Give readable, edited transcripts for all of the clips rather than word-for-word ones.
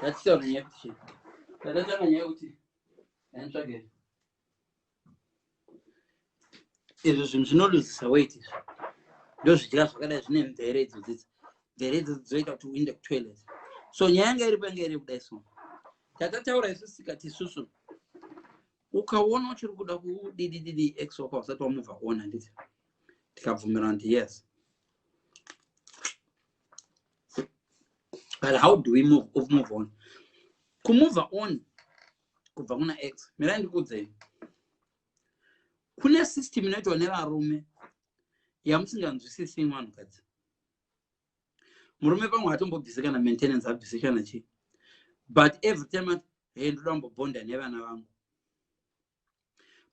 That's the only thing. That's the only thing. And again, it is not lose weight. Those just got his name, the rate of this. The rate of the to win the toilet. So, Yanga Bangari this one. Tatata is a susu. Ukaona chiri kuda kudididi x wako wasati wamuva on anditi tikabvumirana kuti yes. But how do we move on? Kumove on kubva kuna x mira ndikudzeni kune system inoitwa nevarume yamusinganzwisisi vanhukadzi. Murume pamwe hatombobvisi kana maintenance abvisi kana chii, but every time ndoda kumbobhonda nevana vangu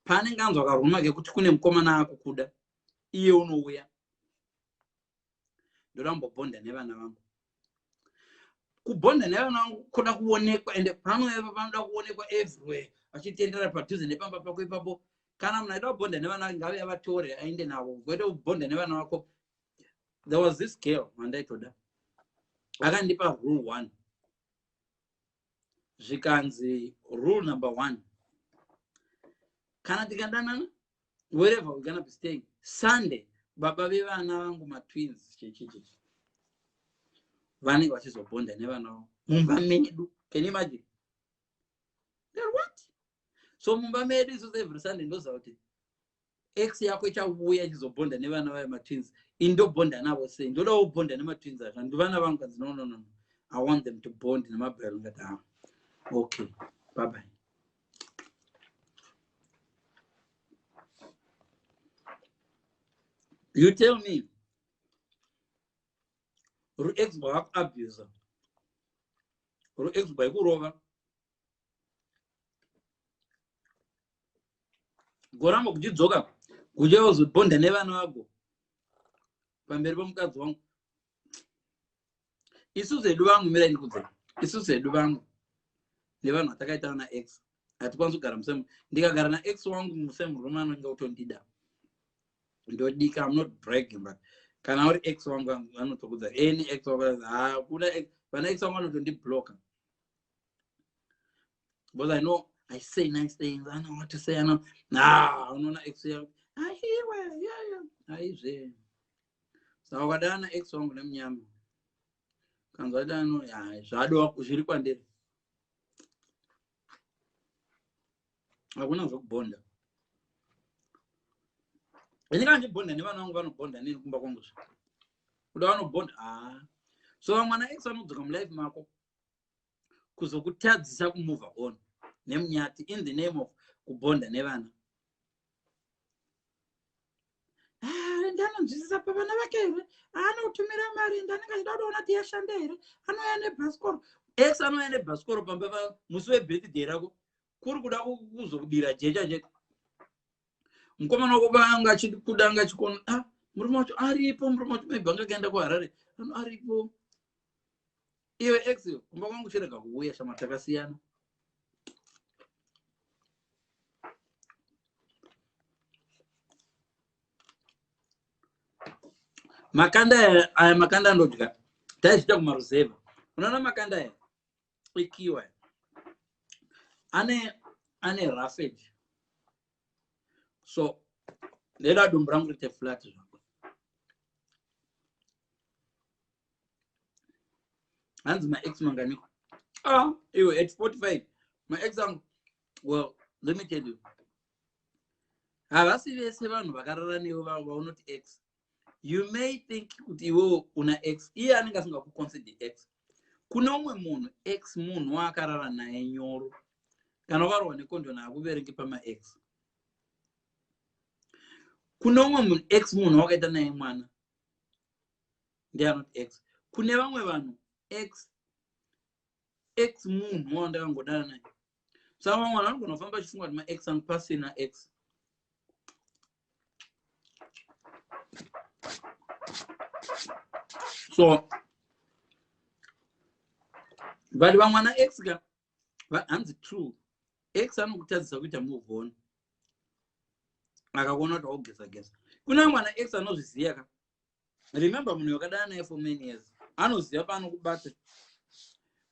pane nganzwa karuma kekuti kune mukomana akukuda iye unouya ndoda kumbobhonda nevana vangu. Kubhonda nevana vangu kuda kuonekwa ende panoepa panoda kuonekwa everywhere achitendera padhuze nepamba pako ipapo. Kana munhu aida kubhonda nevana ngave avatore aende navo. Kwete kubhonda nevana vako. There was this girl wandaitoda akandipa rule 1 zvikanzi rule number 1, kana tikandanana wherever we're gonna be staying Sunday baba vevana vangu matwins chichichi vanenge vachizobhonda nevana vavo mumba medu. Can you imagine? They're what? So mumba medu isusu every Sunday ndoziva kuti x yako ichauya ichizobhonda nevana vayo matwins. Indobhonda navo sei? Ndoda kubhonda nematwins acho. Ndivana vangu kanzi no. I want them to bond nemabhero ngati okay, bye bye. You tell me, ru ex ba abuser, ru ex ba kurova, goramba kujidzoka kuja uzibonda nevana vako pamberi pamukadzi wangu. Isusu edu vangu mira ndikudze, isusu edu vangu nevanhu atakaita na ex hatikwanisi kugara musemu. Ndikagara na ex wangu musemu rume anenge utondida ndodika. I'm not bragging, but kana uri ex wangu anotokudza any ex wangu kuna ex vana ex wangu anotondiblocker because I know I say nice things. I know what to say. I know unoona ex yangu ahiwe yeah aizve saka ukadana ex wangu nemunyama kanzwa dano zvado zviri kwandiri hakuna zvokubhonda. Ndinga ndibhonda nevana vangu vanobhonda nini kumba kwangu kuda vanobhonda so mwana ex anodzoka mulife mako kuzokutadzisa kumove on nemunyati in the name of kubhonda nevana. Ndanonzwisisa pa vana vake here anotumira mari ndanenge ndida kuona kuti yashanda here anoya nebhasikoro. Ex anoya nebhasikoro pamba pa musi webirthday rako kuri kuda kuzokudira jecha mukomana wako vanga achikuda anga achikona murume wacho aripo, murume wacho maybe angakaenda kuHarare aripo. Iwe ex kumba kwangu chirega kuuya shama takasiyana. Makanda ndodya taizvita kumaruzeva. Unaona makanda ikiwa ane rough edge. So ndeda dumbu rangu rite flat zvako. Hanzi my ex manganiko iwe at 45 my ex angu, well let me tell you, havasi vese vanhu vakarara nevo vaunoti ex. You may think kuti iwe una ex iye anenge asingakuconsider ex. Kuna umwe munhu ex munhu waakarara naye nyoro kana wakarwa nekondo naye akuverengi pama ex. Kuna umwe munhu ex munhu wakaita naye mwana ndiye anoti ex. Kune vamwe vanhu ex munhu wandakangodana naye. Saka vamwe vanhu vanogona kufamba achifunga kuti ma-ex angu pasina ex. So but vamwana ex ka hanzi true ex anokutadzisa kuita move on akaona kuti waugeza. Kuna mwana ex anozviziva ka. Remember munhu wakadana naye for many years anoziva paanokubata.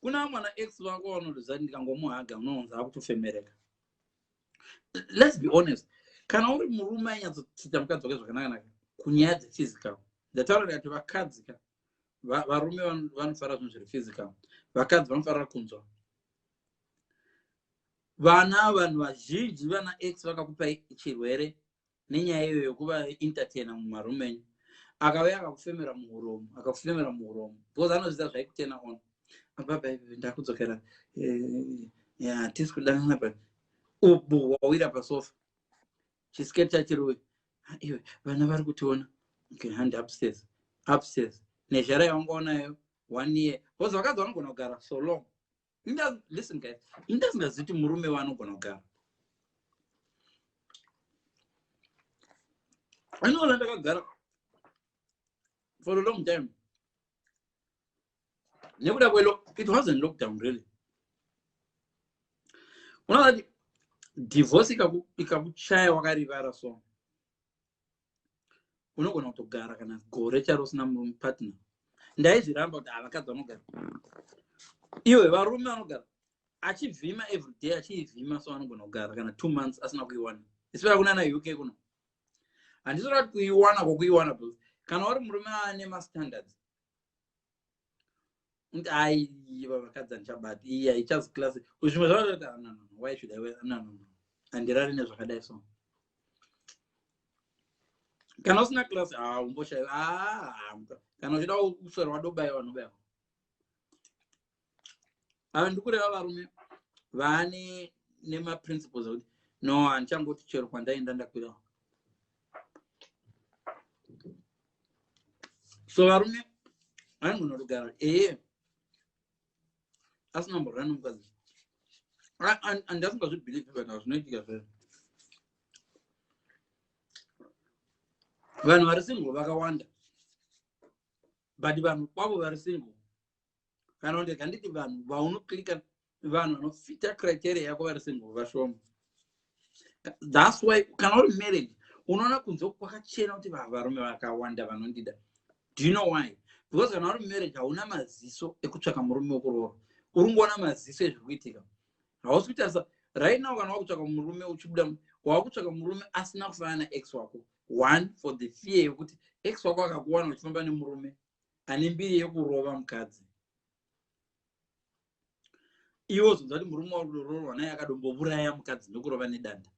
kuna mwana ex wako wanoziva ndikangomuhaga unoonza akutofemereka. Let's be honest, kana uri murume anyatsotsita mukadzi wake zvakanaka kunyaya dzephysical, ndataura kuti vakadzi varume vanofarira zvinhu zviri physical, vakadzi vanofarira kunzwa. Vanhu vazhinji vana ex vakakupai chirwere nenyaya iyo yokuva entertainer mumarume enyu, akauya akakufemera muhuromo because anoziva zvaikutena on. Baba ndakudzokera tisi kudangana pa ubu wawira pasofa chisiketi chachiriwe iwe vana vari kutiona hand upstairs nezhara yaungaonayo 1 year because vakadzi vanogona kugara so long. Listen guys, indasingazivi kuti murume wanogona kugara. Anoona ndakagara for a long time nekuda it wasn't lockdown really. Unaona divorce ikakuchaya wakarivara so unogona kutogara kana gore charo usina partner. Ndaizviramba kuti vakadzi vanogara, iwe varume vanogara achivhima everyday, achivhima so anogona kugara kana 2 months asina kuiwana. Isipera kunana UK kuno handisora kuti kuiwana kwokuiwana, kana uri murume ane mastandards unti aiva vakadzi anichabati iyi haichazi klasi zvimwe zvavati why should I wear handirari nezvakadai so. Kana usina klasi umboshaiwa kana uchida uswera wadobayiwa nobayiwa. Ava ndikureva varume vaane nemaprinciples okuti no handichangoti chero kwandaenda ndakwira. So varume vanogona kugara asina mborana nomukadzi. Andasingazvibhilieve kana zvinoitika zvero. Vanhu vari single vakawanda, but vanhu kwavo vari single kana kuti kanditi vanhu vaunoklika vanhu vanofita criteria yako vari single vashoma. That's why kana uri married unoona kunze kwakachena kuti varume vakawanda vanondida. Do you know why? Because kana uri married hauna maziso ekutsvaka murume wokuroora, uri ngoona maziso ezviri kuitika. Hausi kutarisa right now kana wakutsvaka murume uchibuda wakutsvaka murume asina kufanana na ex wako. One, for the fear yokuti ex wako akakuwana uchifamba nemurume ane mbiri yekurova mukadzi, iwo uzonzwa kuti murume wakurorwa naye akadombouraya mukadzi nekurova nedanda.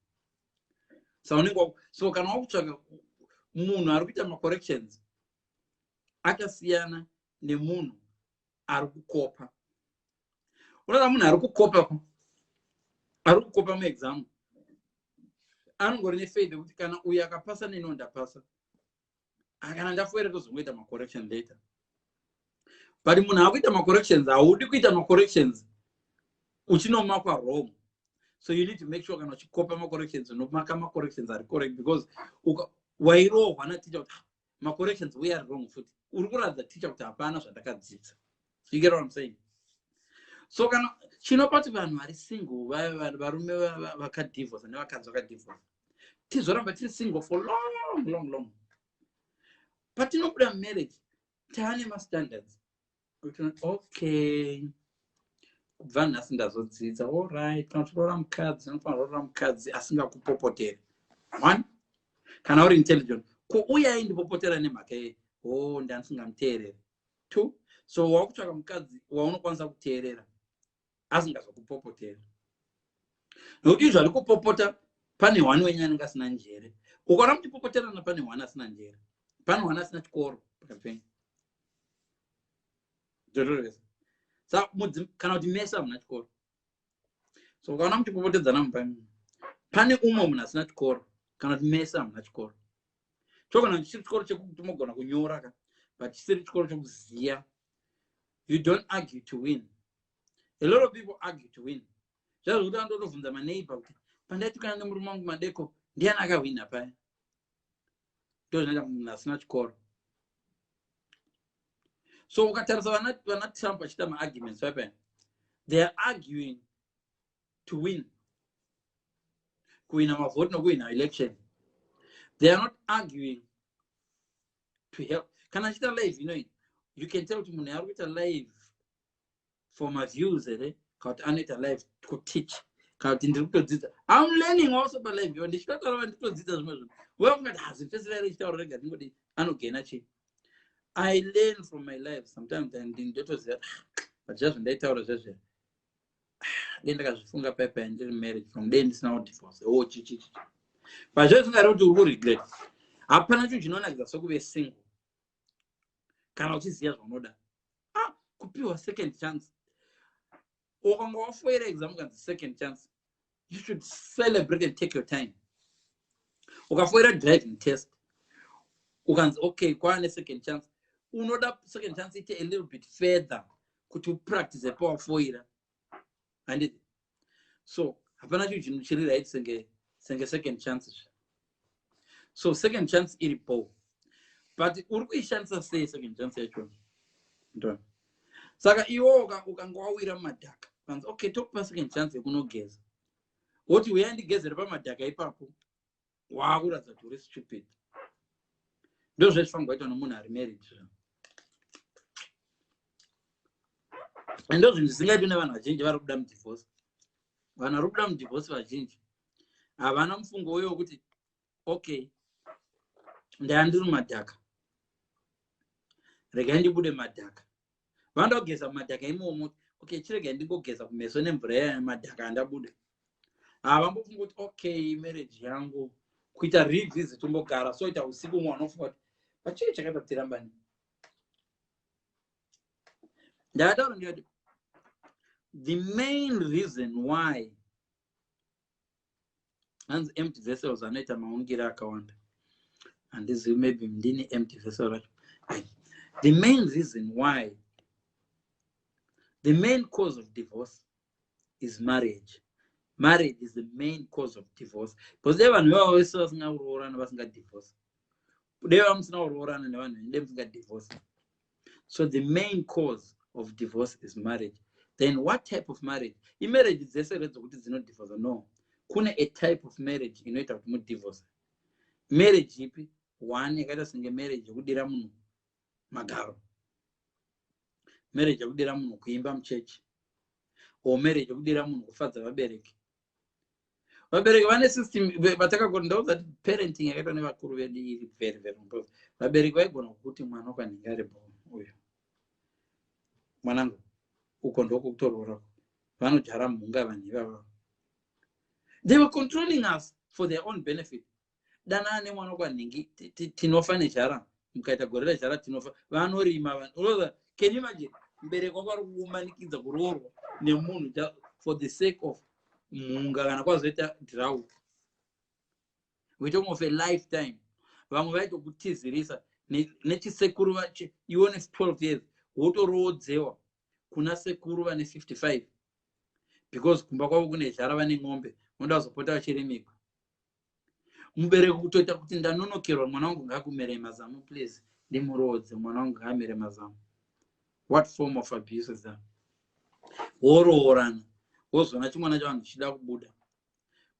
So kana wakutsvaka munhu ari kuita macorrections akasiyana nemunhu ari kukopa. Unoona munhu ari kukopa muexam anongori nefaith yekuti kana uyu akapasa neno ndapasa, kana ndafoere kuzongoita macorrection later. But munhu akuita macorrections haudi kuita macorrections uchinomakwa wrong. So you need to make sure kana uchikopa macorrections unomaka macorrections ari correct, because wairohwa naticha kuti macorrections we are wrong futi uri kuradza ticha kuti hapana zvandakadzidza. You get what I'm saying? So kana chinopa kuti vanhu vari single varume vakadivorce nevakadzi vakadivorce tizoramba tiri single for long. Patinobuda marriage taane mastandards kuti okay kubva nhasi ndazodzidza alright kana tiroora mukadzi anofanira kuroora mukadzi asingakupopoteri. One, kana uri intelligent ko uyai ndipopotera nemhaka ye ndandisingamuteereri. Two, so wakutsvaka mukadzi waunokwanisa kuteerera asingazokupopotera. Nokuti izvo ari kupopota pane hwani wenyu anenge asina njere. Ukaona muchipopoterana pane hwani asina njere, pane hwani asina chikoro pakapenya. Saka kana kuti mese hamuna chikoro. So ukaona muchipopotedzana mupani pane umwe munhu asina chikoro kana kuti mese hamuna chikoro. Chogona chichiri chikoro chekuti mogona kunyora but chisiri chikoro chokuziya. You don't argue to win. A lot of people argue to win. Zvazvo kuti andotobvunza maneighbor kuti pandaiti kana nemurume wangu madeko ndiani akawina paya. Ndozvinoita munhu asina chikoro. So ukatarisa vana Trump vachita maarguments paya, they are arguing to win. Kuwina mavhoti nokuwina election. They are not arguing to help. Kana achita live, you can tell kuti munhu ari kuita live for my views kana kuti anoita live kuteach kana kuti ndiri kutodzidza. I'm learning also palive iyo ndichitotaura nditodzidza zvimwe zvinhu wewe ungati hazvipesera ichitaura rega ndingoti anogaina chii. I learn from my life sometimes and ndotoziva but zvazvo ndaitaura zvezve dei ndakazvifunga paipai ndiri marriage from day ndisina divorce chichichi but zvazvo zvingareva kuti uri kuregret. Hapana chinhu chinonakidza sokuve single kana uchiziva zvaunoda kupiwa second chance. Ukanga wafoira exam ukanzi second chance, you should celebrate and take your time. Ukafoira driving test ukanzi okay kwaane second chance, unoda second chance ite a little bit further kuti upractice pawafoira handiti. So hapana chinhu chiri right senge second chance. So second chance iripo but uri kuishandisa sei second chance yacho ndo. Saka iwo ukanga wawira mumadhaka kanzi okay tokupa second chance yekunogeza woti uya ndigezere pamadhaka ipapo waakuratidza kuti uri stupid. Ndo zvezvifanirwa kuitwa nomunhu ari marriage. Ndo zvinhu zvisingaitwi nevanhu vazhinji vari kuda mudivorce. Vanhu vari kuda mudivorce vazhinji havana mufungo uyo wekuti okay ndaya ndiri mumadhaka regai ndibude madhaka. Vanoda kugeza mumadhaka imomo okay chiregai ndingogeza kumeso nemvura yamadhaka andabuda. Havambofunga kuti okay marriage yangu kuita revisit umbogara soita usiku umwe wanofunga kuti pachii chakaita kuti tirambani. Ndataura ndikati the main reason why hanzi empty vessels anoita maungira akawanda handizivi maybe ndini empty vessel racho. The main reason why, the main cause of divorce is marriage. Marriage is the main cause of divorce. Because they vanhu vava vese vasingaurorana vasingadivorce. Deva musina urorana nevanhu ende musingadivorce. So the main cause of divorce is marriage. Then what type of marriage? Marriage dzese redzokuti dzinodivorce. No. Kune a type of marriage inoita kuti mudivorce. Marriage ipi? One yakaita senge marriage yekudira munhu magaro. Marriage yekudira munhu kuimba muchechi. Or marriage yekudira munhu kufadza vabereki. Vabereki vane system vatakakoti ndauza kuti parenting yakaitwa nevakuru vedu iri very very important. Vabereki vaigona kuti mwana ukanhinga aripo uyo mwanangu uko ndoko kutorora vanojara mhunga vanhu ivava. They were controlling us for their own benefit. Dana ane mwana ukwanhingi tinofa nejara mukaita gore rejara tinofa vanorima vanhu. Can you imagine mbereki wako ari kumanikidza kuroorwa nemunhu for the sake of mhunga kana kwazoita drought. We're talking of a lifetime. Vamwe vaitokutizirisa nechisekuru vacho ione 12 years wotoroodzewa kuna sekuru vane 55 because kumba kwavo kune jara vane ng'ombe unoda kuzopota vachirimikwa. Mubereki kutoita kuti ndanonokerwa mwana wangu ngaakumere mazamu please ndimuroodze mwana wangu ngaamere mazamu. What form of abuse is that? Woroorana wozona chimwana chavanhu chichida kubuda.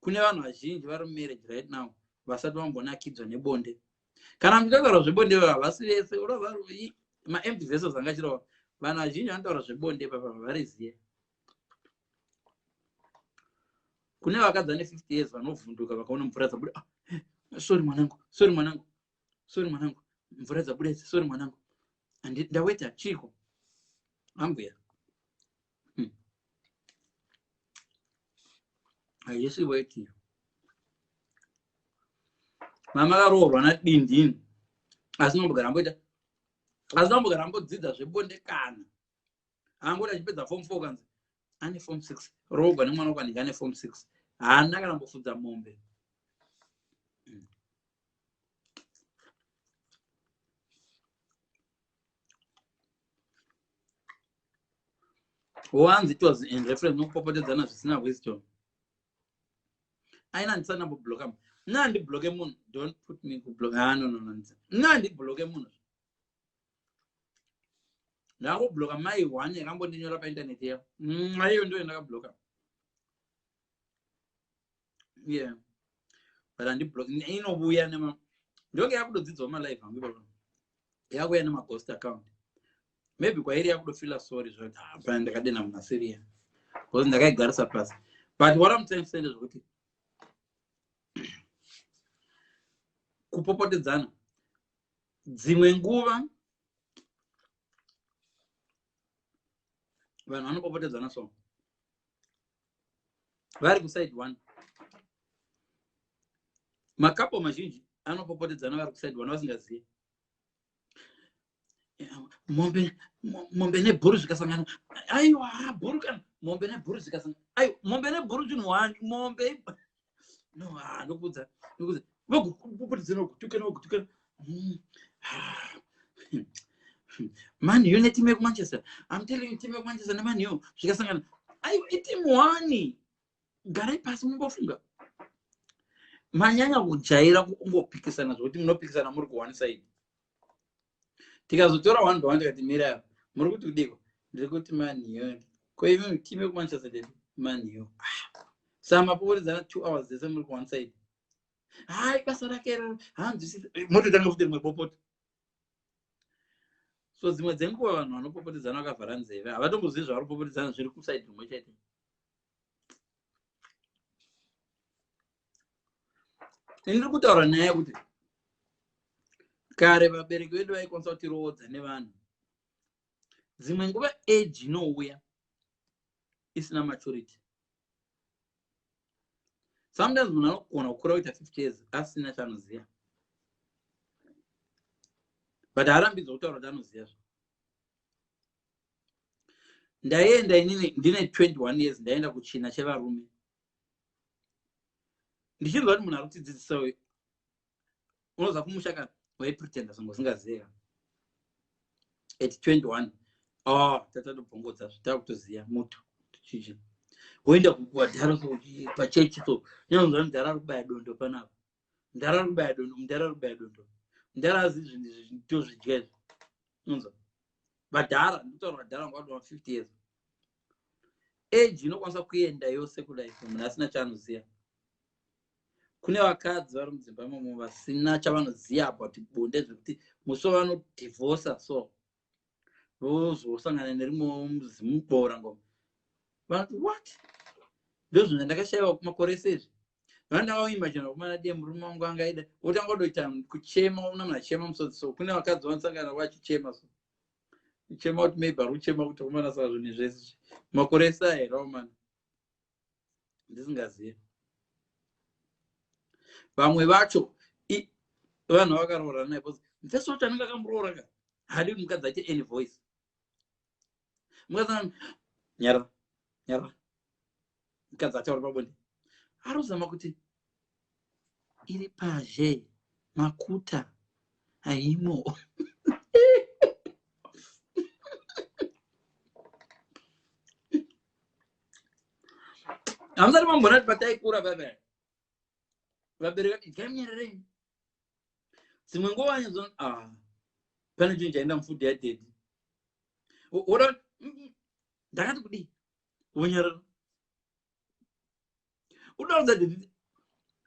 Kune vanhu vazhinji vari mumarriage right now vasati vambonakidzwa nebonde. Kana muchitaura zvebonde havasi vese unoziva maempty vessels angachirova vanhu vazhinji vanotaura zvebonde papa variziye. Kune vakadzi vane 50 years vanovhunduka vakaona mvura dzabuda. Sorry mwanangu, sorry mwanangu, sorry mwanangu, mvura dzabuda idzi, sorry mwanangu. Ndaweta chiko ambuya. Haisi weti. Mama karoorwa nadindini. Asinombogara amboita. Asinombogara ambodzidza zvebonde kana. Angoda achipedza form 4 kanzi ane form 6. Roorwa nemwana wakwanhinga ane form 6. Haana kana mbofudza mombe. Once it was in reference nokupopotedzana zvisina wisdom. Aina ndisana kubloka. Nandi bloke munhu. Don't put me kublock. No. Nandi bloke munhu. Ndako bloka mai one yakambondinyora pa internet ya. Ayo ndio ndakabloka. Yeah. But andi block inobuya nema. Ndoke yakudodzidzwa ma live angu baba. Yakuya nema ghost account. maybe kwairi yakutofila sorry zvoti hapana ndakadena munasiriya because ndakaigarisa pasi. But what I'm trying to say is kuti kupopotedzana dzimwe nguva vanhu vanopopotedzana so vari kuside one. Makapo mazhinji anopopotedzana vari kuside one vasingazivi. Mombe nebhuru zvikasangana, aiwa bhuru kana mombe nebhuru zvikasangana, aiwa mombe nebhuru chinhuwani mombe no ndokudza vogopopotedzana kutukana Man U neteam yekumanchester. I'm telling you, team yekumanchester neman U zvikasangana, aiwa iteam one. Garai pasi mumbofunga. Manyanya kujaira kungopikisana zvokuti munopikisana muri ku one side. Tikazotora 1-1 tikati mira muri kuti kudiko ndiri kuti Man U ko imwe team yekumanchester ndiri Man U. Samapopotedzana 2 hours dzese muri ku one side. Hai basa rake hanzi mototanga futi rimwe popoto. So dzimwe dzenguva vanhu vanopopotedzana vakavhara nzeve havatombozivi zvavari kupopotedzana zviri kuside rimwe chete. Ndiri kutaura naye kuti kare vabereki vedu vaikwanisa kutiroodza nevanhu. Dzimwe nguva age inouya isina maturity. Sometimes munhu anogona kukura kuita 50 years asina chaanoziva. But harambidzwa kutaura kuti anoziva. Ndaenda inini ndine 21 years ndaenda kuchina chevarume. Ndichinzwa kuti munhu ari kutidzidzisa uyu unoza kumushaka waipretenda songo usingaziva. At 21 tatotobvongodza takutoziva muto chichi. Woenda kuwadhara so pachechi so nyonzwa mudhara ari kubaya dondo panapa. Mudhara ari kubaya dondo, mudhara ari kubaya dondo. Mudhara azivi zvinhu izvi tozvidya izvi. Nyonzwa. Vadhara nditaura vadhara ngavadwa 50 years. Age inokwanisa kuenda yose kudai munhu asina chaanoziva. Kune vakadzi vari mudzimba imomo vasina chavanoziva about bonde zvekuti muso vanodivorca so vozosangana nerimwe muzimubora ngoma. Vanoti what? Ndozvino ndakashayiwa kumakore sezvi. Vandavaimagina kumana diye murume wangu angaida otanga kudoita kuchema una munhu achema musodzi so kune vakadzi vanosangana vachichema so kuchema kuti maybe ari kuchema kuti kumana saka zvinhu zvese makore saerawo mana ndisingazivi. Vamwe vacho vanhu vakaroorana naye because mfeso wacho anenge akamuroora ka hadi mukadzi aite any voice. Mukadzi nyara mukadzi ataura pabonde arozama kuti iri pazhe makuta haimo. Hamusati mambona kuti pataikura baba vabereka ikamnyererei. Dzimwe nguva wanyazona pane chinhu chaenda mufudhi yadhedhi. Oda ndakati kudii wonyarara. Udaudza dhedhi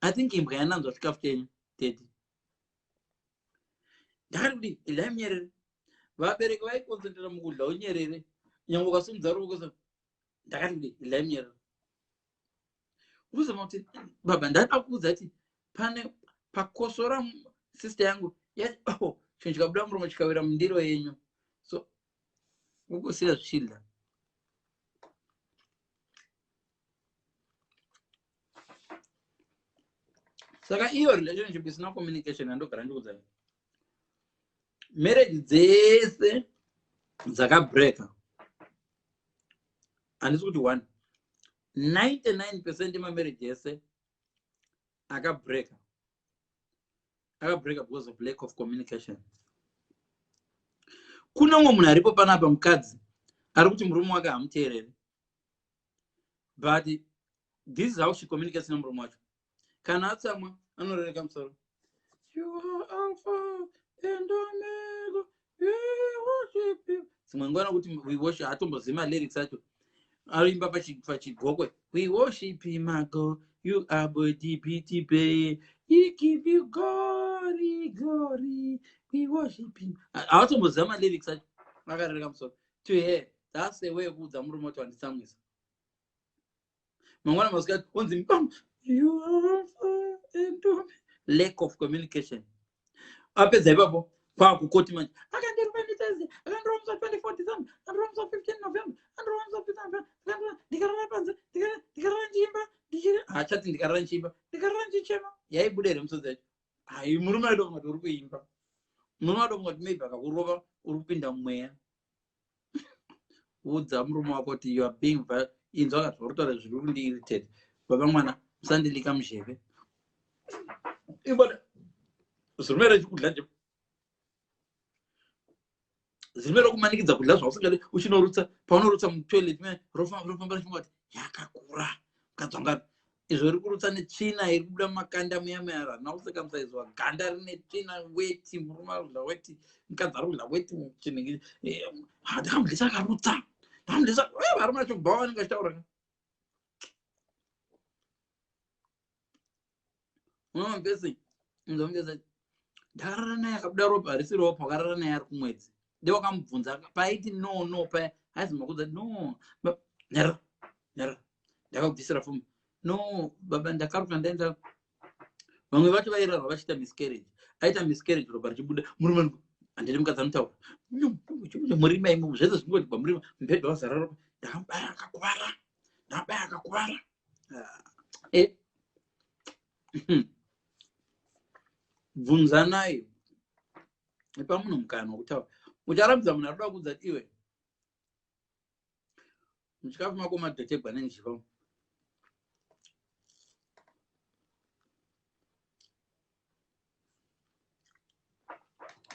I think imbwa yananzwa chikafu chenyu dhedhi. Ndakati kudii idai munyerere. Vabereki vaikonsentera mukudya unyerere. Nyangwe ukasimudza ruoko so ndakati kudii idai munyerere. Uzama kuti baba ndada kuudza kuti pane pakosora sister yangu yati chinhu chikabuda muromo chikawira mundiro yenyu so ukusiya zvichidya. Saka iyo relationship isina communication andogara ndikudzana. Marriage dzese dzakabreka handisi kuti 99% emamarriage ese akabreka because of lack of communication. Kuna umwe munhu aripo panapa mukadzi ari kuti murume wake hamuteereri, but this is how she communicates nemurume wacho. Kana atsamwa anorereka musoro, you are alpha and omega, we worship you. Dzimwe nguva nokuti we worship hatombozima lyrics acho arimba pachigokwe, we worship him, my God, you are body pity pay, he give you glory, glory, we worship him. Hatombozima lyrics acho akarereka musoro to he that's the way yekuudza murume kuti wanditsamwisa mangwana masikati onzi mbam you are lack of communication apedza ipapo kwakukoti manje akandirumanidzezi akandiromisa 24 December akandiromisa 15 November akandiromisa 15 November ndikarara panze ndikarara njimba hachati ndikarara njimba ndikarara njichema yaibuda here musodzi yacho hai murume aido kungati uri kuimba murume aido kungati maybe akakurova uri kupinda mumweya udza murume wako kuti you are being inzwa akati varutaura zviri kundiirritate baba mwana musandilika muzheve ibada zirume rechikudla nje zirume rokumanikidza kudla zvausingadi uchinorutsa paunorutsa mutoilet me rofamba richingati yakakura ukadzwangari izvo riri kurutsa netsvina iri kubuda makanda muyamuyara nausekamsaizwa ganda rine tsvina weti murume arikudla weti mukadzi arikudla weti chinenge ndakamudlisa akarutsa ndakamudlisa varume vacho bva vanenge vachitaura unomapesi muzomugeza ndakarara naye akabuda ropa harisi ropa wakarara naye ari kumwedzi ndewakamubvunza paiti no pa haizima kudza no nyara ndakabvisira fomu no baba ndakaruka ndaenda vamwe vacho vairarwa vachiita miscarriage aita miscarriage ropa richibuda murume handidi mukadzi anotaura murima imo zvese zvingoti pamurima mubhedha wazara ropa ndakabaya akakuvara bvunzanai pamunhu mukana wokutaura ucharambidza munhu arikuda kuudza iwe muchikafu mako madhotegwa nenjiva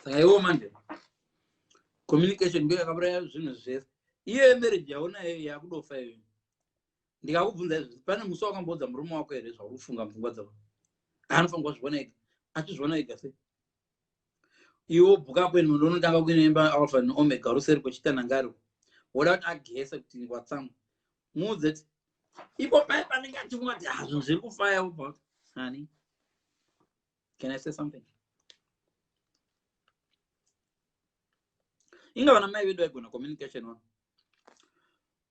saka iwo manje communication ndiyo yakaburaya zvinhu zvese iyo marriage yaona iyo yakudofa iyo ndikakubvunza izvi pane musi wakambodza murume wako here zvauri kufunga mupfungwa dzako anofanirwa kuzviona ega achizviona ega sei iwo bhuka kwenu ndonotanga kuinemba alpha neomega ruseri kwechitanangari woda kuti agese kuti watsamwa muudze kuti ipo pai panenge achifunga kuti zvinhu zviri kufaya about honey can I say something inga vana mai vedu vaigona communication wano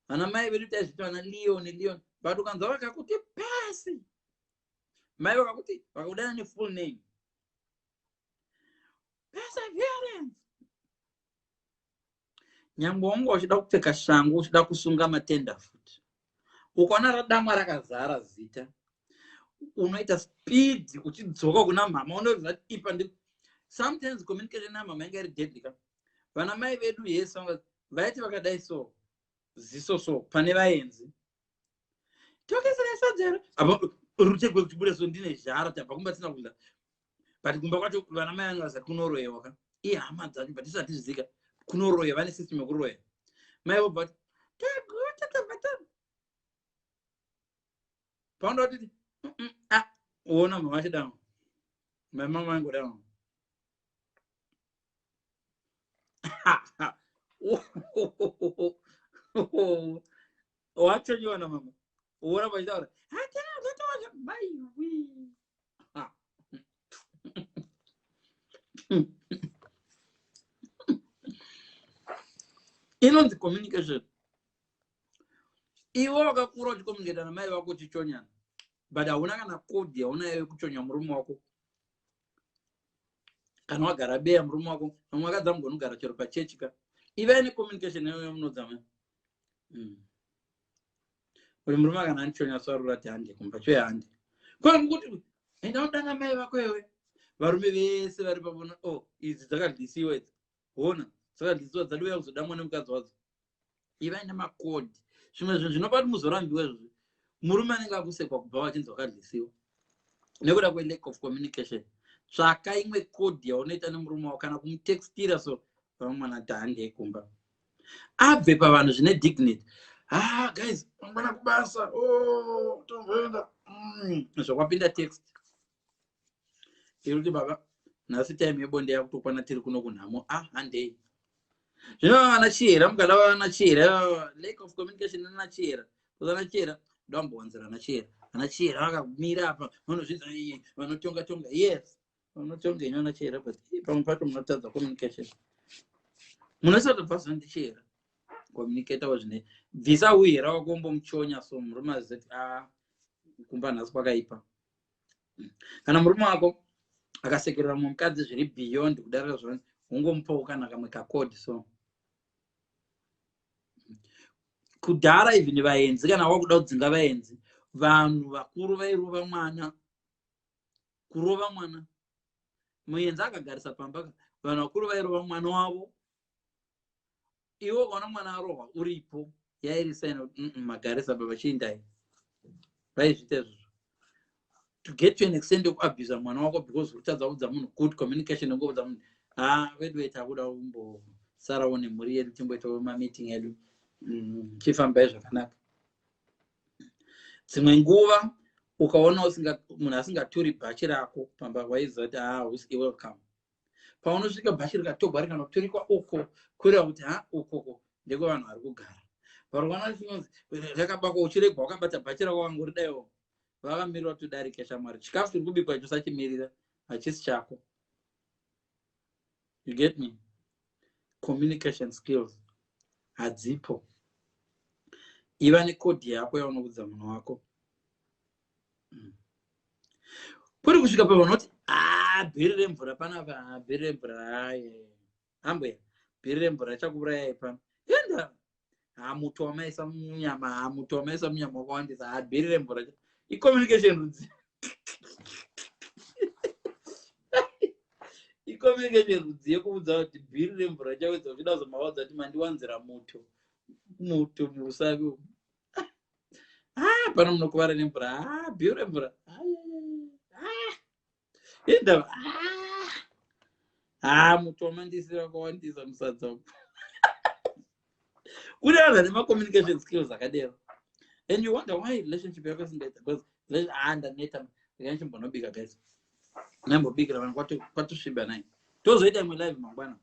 vana mai vedu taizviti vana leon but ukanzwa vakakuti pasi mai vakakuti vakudana nefull name perseverance nyangwe wangu uchida kupfeka shangu uchida kusunga matenda futi ukaona radamwa rakazara zita unoita speed uchidzoka kuna mama unoziva kuti ipa ndi sometimes communication namama inga iri deadly vana mai vedu yese vaiti vakadai so ziso so pane vaenzi tokeseresadzera apa rutegwe kuchibuda so ndine zhara tabva kumba tisina kudla but kumba kwacho vana mai vangu vasati kunoroyewa ka iye hama dzacho but tisati zvizika kunoroya vane system yekuroya mai vobva kuti tagota paunoda kuti uona mama chidamo mama vangu damo wachonyiwana mama uona vachitaura inonzi communication iwe wakakura uchikomunicata namai vako uchichonyana but hauna kana kodi hauna yekuchonya murume wako kana wagara beya murume wako vamwe vakadza mugona kugara chero pachechi ka ive ine communication yamunodzama uri murume kana anichonya sarura ti hande kumba cho yahande kwakuti ndaudana mai vako iwe varume vese vari pavona idzi dzakadlisiwa idzi hona dzakadlisiwa dzadiuya kuzodamwa nemukadzi wadzo ive ine makodi zvimwe zvinhu zvinopa kuti muzorambiwa izvozvi murume anenge akusekwa kubva wachinzi wakadlisiwa nekuda kwelack of communication tsvaka imwe kodi yaunoita nemurume wako kana kumutextira so vamwe mwana tahande kumba abve pavanhu zvine dignity guys mangwana kubasa tomboenda zvakwapinda text iruti baba nhasi time yebonde yakutokwana tiri kuno kunhamo handei zvino vana chihera mukada vana chihera lack of communication ana chihera ana chihera ndambowanzira ana chihera vakamira apa vanozvidza vanotonga yes vanotonga ino ana chihera but pamwe pacho munotadza communication munosati pazondichera communicator wazvine bvisa uyera wakombomuchonya so murume aziti kumba nhasi kwakaipa. Kana murume wako akasekerera mumwe mukadzi zviri beyond kudarika zvoni ungomupawo kana kamwe kakodi. So kudhara even vaenzi kana wakuda kudzinga vaenzi, vanhu vakuru vairova mwana, kurova mwana. Muenzi akagarisa pamba, vanhu vakuru vairova mwana wavo, iwo kana mwana arohwa uripo yairisaina magarisa baba chiindai vaizviita izvozvo to get to an extent yekuabhisa mwana wako because uchadza kudza munhu good communication ngokudza munhu wait akuda kumbosarawo nemhuri yedu timboitawo mameeting edu chifambai zvakanaka. Dzimwe nguva ukaona munhu asingatori bhachi rako pamba waiziva kuti husi welcome. Paunosvika bhachi rikatogwa rikana kutorikwa uko kureva kuti ukoko ndeko vanhu vari kugara. Varwana chinonzi rakabakwa uchiregwa wakabata bhachi rako wangoridaiwo vakamirira kuti udarike shamwari. Chikafu chiri kubikwa icho usachimirira, hachisi chako. You get me? Communication skills hadzipo. Iva nekodhi yako yaunokudza munhu wako. Kuri kusvika pavanoti bhiri remvura panapa, bhiri remvura hamboya, bhiri remvura chakuurayai pano. Enda muto wamaisa munyama, muto wamaisa munyama wakawandisa, bhiri remvura. I-communication rudzi. I-communication rudzi yekuudza kuti bhiri remvura chawedza uchida kuzomaudza kuti mandiwanzira muto musavi. Pano munokuvara nemvura, bhiri remvura. Enda muto wamandisira wakawandisa musadza uku. Kune vanhu vane ma-communication skills akadero. And you wonder why relationship yako isingaita, because ndaneta ndikanchimbonobika guys. Nambobikira vanhu kwatosviba naye. Tozoita imwe live mangwana.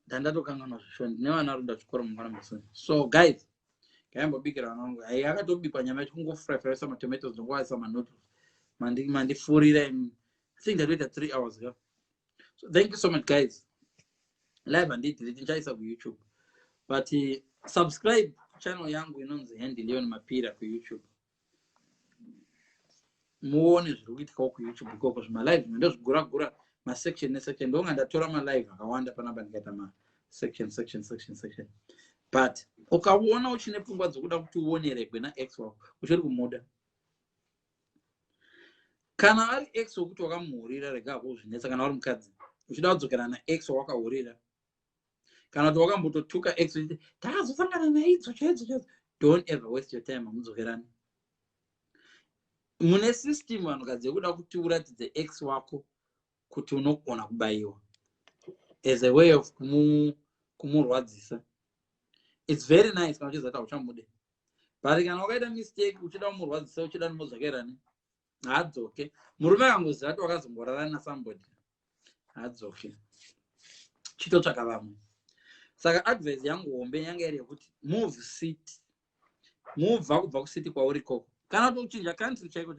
Ndandatokangana zvishoni nevana vari kuda chikoro mangwana masoni. So guys, ngaimbobikira vanhu vangu. Akatobikwa nyama yacho kungofry-fryisa matomatoes ndokuwaisa manoodles. Mandifurira I think that 3 hours ago. So thank you so much guys. Live handiti ndichaisa kuYouTube. But subscribe channel yangu inonzi Handy Leon Mapira kuYouTube. Muone zviri kuitika kuYouTube ikoko zvimalive ndozvigura masection nesection ndonga ndatora malive akawanda panapa ndikaita section. But ukaona uchine pfungwa dzokuda kuti uoneregwe naex wako uchiri kumuda. Kana ari ex wokuti wakamuhurira rega kuzvinetsa, kana uri mukadzi uchida kudzokera naex wawakahurira, kana kuti wakambototuka ex uchiti takazosangana naye idzocho, don't ever waste your time mudzokerani. Mune system vanhukadzi yekuda kuti uratidze ex wako kuti unogona kubayiwa as a way of kumurwadzisa. It's very nice kana uchizati hauchamude, but kana wakaita mistake uchida kumurwadzisa uchida nimudzokerani, hadzoke. Murume akangoziva kuti wakazomborarana nasambodi, hadzoke, chitotsvaka vamwe. Saka advice yangu hombe yanga iri yekuti move city, move kubva kusiti kwauri koko, kana kuti uchinja country chaiko.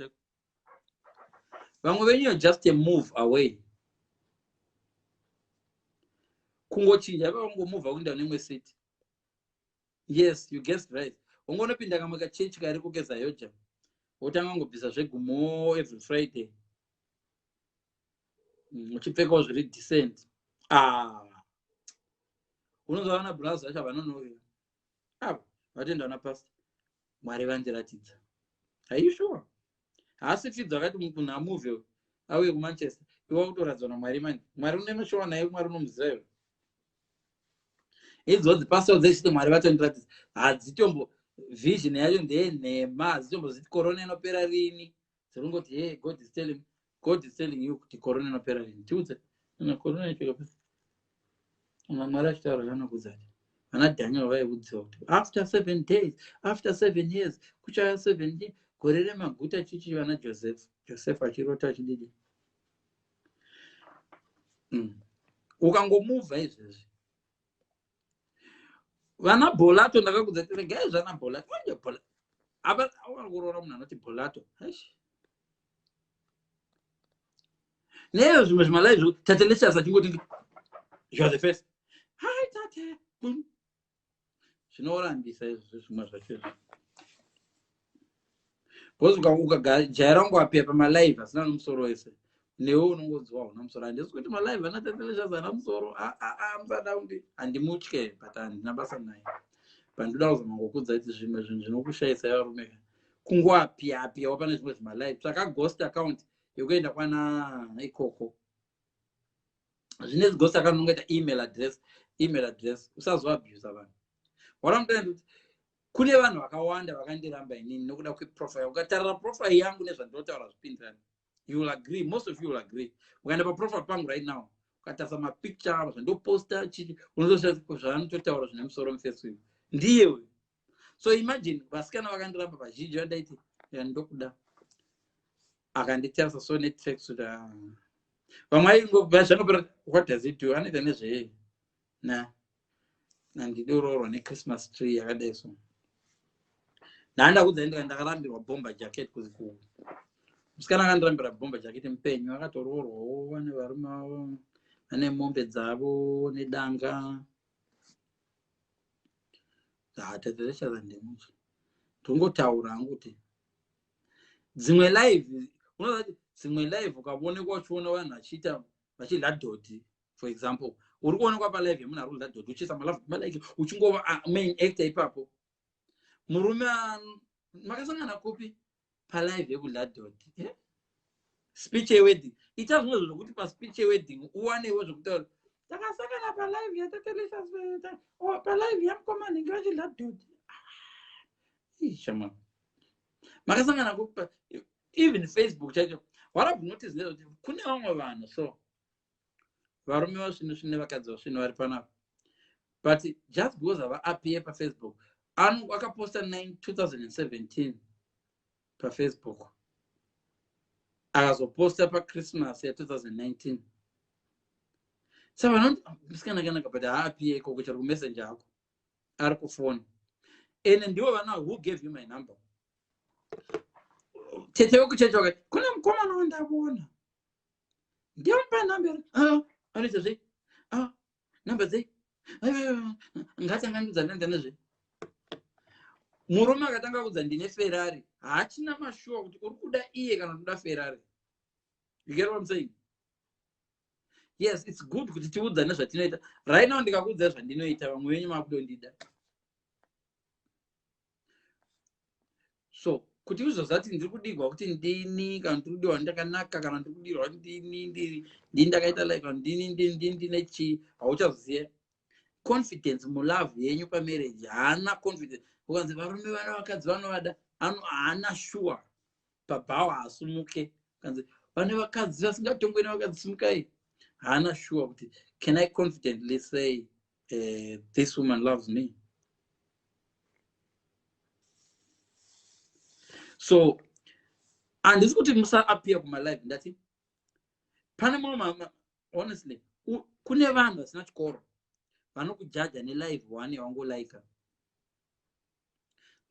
Vamwe venyu just a move away, kungochinja vakangomuvha kuenda nemwe city. Yes, you guessed right. Ungonopinda kamwe kachechi kari kugeza yoja, wotanga ngobvisa zvegumo every Friday, uchipfekawo zviri decent. Unozowana blouse acha vanonorira vatenda na pastor Mwari vandiratidza. Are you sure? Asi fidza vakati munhu amuvhe auye kuManchester iwe kutoradzwa naMwari mani. Mwari unemashowa naye, Mwari unomuziva iwe. Idzodzi pastor dzechiti Mwari vatondiratidza hadzitombo vision yacho ndeyenhema, hadzitomboziti korona inopera rini. Dzirongoti hey, God is telling you kuti korona inopera rini. Tiudze korona ichikapera. Mwari achitaura zvanokuzati vana Daniel vaiudziwa kuti after 7 days, after 7 years kuchaya 7 years, gore remaguta chichi vana Joseph achirota achididi. Ukangomuvha izvezvi vana Bolato ndakakudza regai zvana Bolato wanje Bolato apa akurora munhu anoti Bolato neyo zvimwe zvimalive zvekuti tatenesiasa chingoti you are the first. hai tate zvinorambisa izvo zvimwe zvacho bcause ukagajaira kungoapia pamalive asina nomusoro wese newe unongodziwa una musoro handisi kuti malive anatetelesha zana musoro musadaundi handimutye but handina basa naye but ndoda kuzama ngokudza kuti zvimwe zvinhu zvinokushayisa varume kungoapia pane zvimwe zvimalive tsvaka ghost account yokuenda kwana ikoko zvinezi ghost account unongoita email address usazoabuse vanhu waramutaenda kuti kune vanhu vakawanda vakandiramba inini nokuda kweprofile ukatarira profile yangu nezvandinotaura zvipindirana you will agree, most of you will agree. Ukaenda paprofile pangu right now ukatarisa mapicture zvandoposta chii unozosvika zvanototaura zvine musoro mufacebook ndiye uyu. So imagine vasikana vakandiramba vazhinji vandaiti ndokuda akanditarisa so netflix kuti vamwe zvangopera what does it do anoita nezvei nandidororwa nechristmas tree yakadai so ndanda kudza ndakarambirwa bomber jacket kuzikuru musikana akandirambira bomber jacket mupenyu akatororwawo vane varume vavo vane mombe dzavo nedanga tatetereshaza ndemucho tongotaura hangu kuti dzimwe live unoziva kuti dzimwe live ukaonekwa uchiona vanhu vachiita vachidla dhodhi for example uri kuonekwa palive yemunhu ari kudla dhodhi uchiisa malaike uchingova main actor ipapo murume makasangana kupi palive yekudla dhodhi speech yewedding ita zvimwe zvinhu zvokuti paspeech yewedding uwanewo zvokutaura takasangana palive yatetelesha palive yamukomana inge vachidla dhodhi shama makasangana kupi even Facebook chacho warabvinotizi nezvoti kune vamwe vanhu so varume vazvino zvine vakadzi vazvino vari panapa but just because avaapie pafacebook akaposta 2017 pafacebook akazoposta pachristmas ya2019 saka musikanakanaka but haapie ikoko chari kumessenger ako ari kufoni ene ndivo vana who gave you my number tete wekuchecha wakati kune mukomana wandabona ndiyamupa namba anoita zvei namba dzei ngatangandudza ndanda nezvei murume akatanga kudza ndine Ferrari haachina mashuwa kuti uri kuda iye kana kuda Ferrari. You get what I'm saying? Yes, it's good kuti tiudzane zvatinoita. Right now ndikakuudza zvandinoita vamwe venyu makudondida. So kuti uzozati ndiri kudigwa kuti ndini kana ndiri kudiwa ndakanaka kana ndiri kudirwa ndini ndakaita like ndini nechi hauchaziye confidence mulove yenyu pamarriage haana confidence. Ukanzi varume vana vakadzi vanovada haana sure pabhawa asumuke kanzi vane vakadzi vasingatongweni vakadzi simukai haana sure kuti can I confidently say this woman loves me. So handisi kuti musaapia kumalive ndati pane mumwe honestly kune vanhu vasina chikoro vanokujaja nelive one yawangolaika.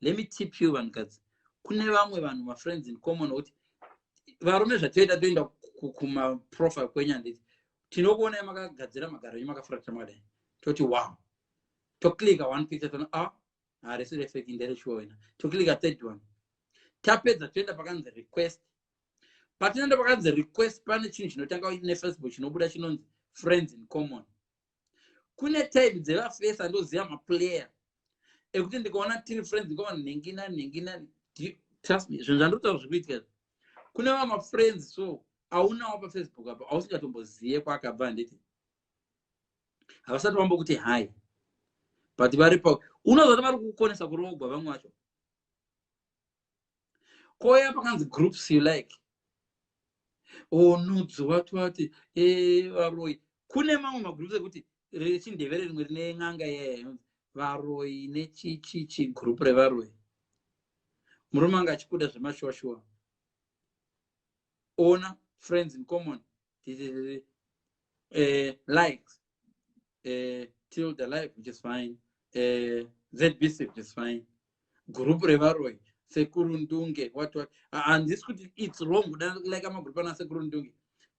Let me tip you vanhukadzi kune vamwe vanhu mafriends in common kuti varume zvatoita toenda kumaprofile kwenyu handiti tinokuonai makagadzira magaro enyu makafuracha makadai toti wow toklika one picture tona harisi refeki ndereshuwa wena toklika third one tapedza toenda pakanzi request patinoenda pakanzi request pane chinhu chinotanga nefacebook chinobuda chinonzi friends in common. Kune type dzevafesa ndoziva maplayer ekuti ndikaona tiri friends in common nengina trust me zvinhu zvandotaura zvikuitika kune vama friends so aunawo pafacebook apa ausingatomboziye kwaakabva handiti havasati vambokuti hai but vari pa unozoti vari kukonesa kurogwa vamwe vacho koya pakanzi groups you like nudzi wati varoi kune mamwe magroups ekuti rechindevere rimwe rine n'anga yeye varoi nechichi group revaroi murume anga achikuda zvemashuwa ona friends in common likes till the life which is fine ZBC which is fine group revaroi sekurundunge what handisi kuti it's wrong kuda like amagroup ana sekurundunge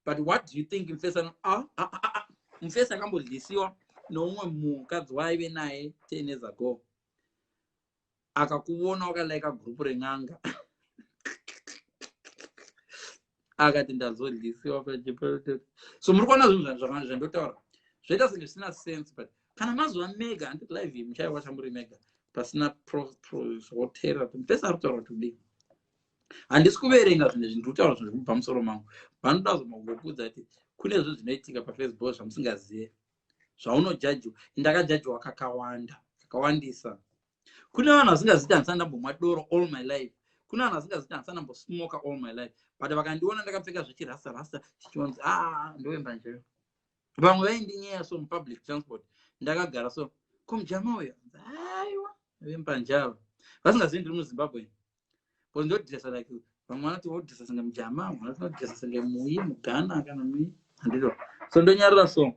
but what do you think mfesa mfesa akambodlisiwa nomwe mukadzi waive naye 10 years ago akakuona wakalaika group ren'anga akati ndazodlisiwa pachipoto. So muri kuona zvinhu zvandotaura zvoita senge zvisina sense, but kana mazuva mega handiti live iyi muchaiwacha muri mega pasina zvotera pese ari kutaura kuti udii. Handisi kuverenga zvinhu izvi, ndiri kutaura zvinhu zviri pamusoro mangu. Vanoda zomagokudza kuti kune zvinhu zvinoitika pafacebook zvamusingazive, zvaunojajiwa. Ndakajajiwa kakawandisa. Kune vanhu vasingaziti handisati ndambomwa doro all my life. Kune vanhu vasingaziti handisati ndambosmoka all my life, but vakandiona ndakapfeka zvichirasta chichionzi ndowemba njeyo. Vamwe vaindinyaya so mupublic transport, ndakagara so komujama uyo aiwa vembanjava vasingazivi ndiri muZimbabwe. Because ndodhiresa like vamwe vanoti wodhiresa senge mujama, vamwe vanoti wodhiresa senge muyi mugana kana muyi handito. So ndonyarira so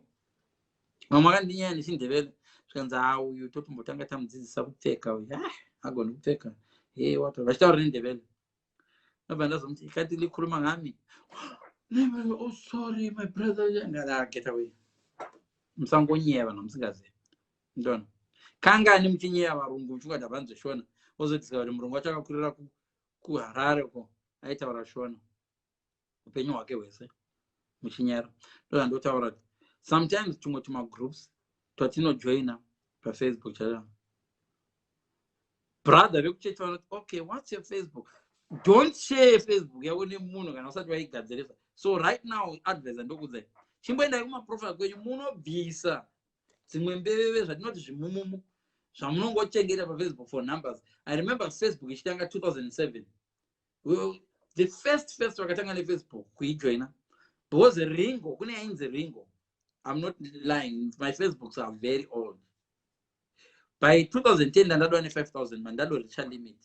vamwe vakandinyaya nechindevere zvikanzi uyu totombotanga tamudzidzisa kupfeka uyu agoni kupfeka wato vachitaura nendevere. Nobva ndazomuti ikati likuruma ngami, oh sorry my brother, get away. Musangonyaya vanhu musingazivi. Ndona kangani muchinyaya varungu muchingati havanzi Shona, wozodzika kuti murungu wacho akakurira kuHarare ko aitaura Shona upenyu hwake hwese muchinyara. Ndozvandotaura kuti sometimes tumwe tumagroups twatinojoina pafacebook chacho, brother vekuchechi vanoti okay, what's your Facebook? Don't share Facebook yako nemunhu kana usati waigadzirisa. So right now advise ndokudzai chimboendai kumaprofile kwenyu munobvisa dzimwe mbeveve zvatinoti zvimumumu zvamunongochengeta pafacebook for numbers. I remember Facebook ichitanga 2007. The first wakatanga nefacebook kuijoina because Ringo, kune yainzi Ringo. I'm not lying, my Facebooks are very old. By 2010 ndadwa ne 5,000 man, ndado richa limit.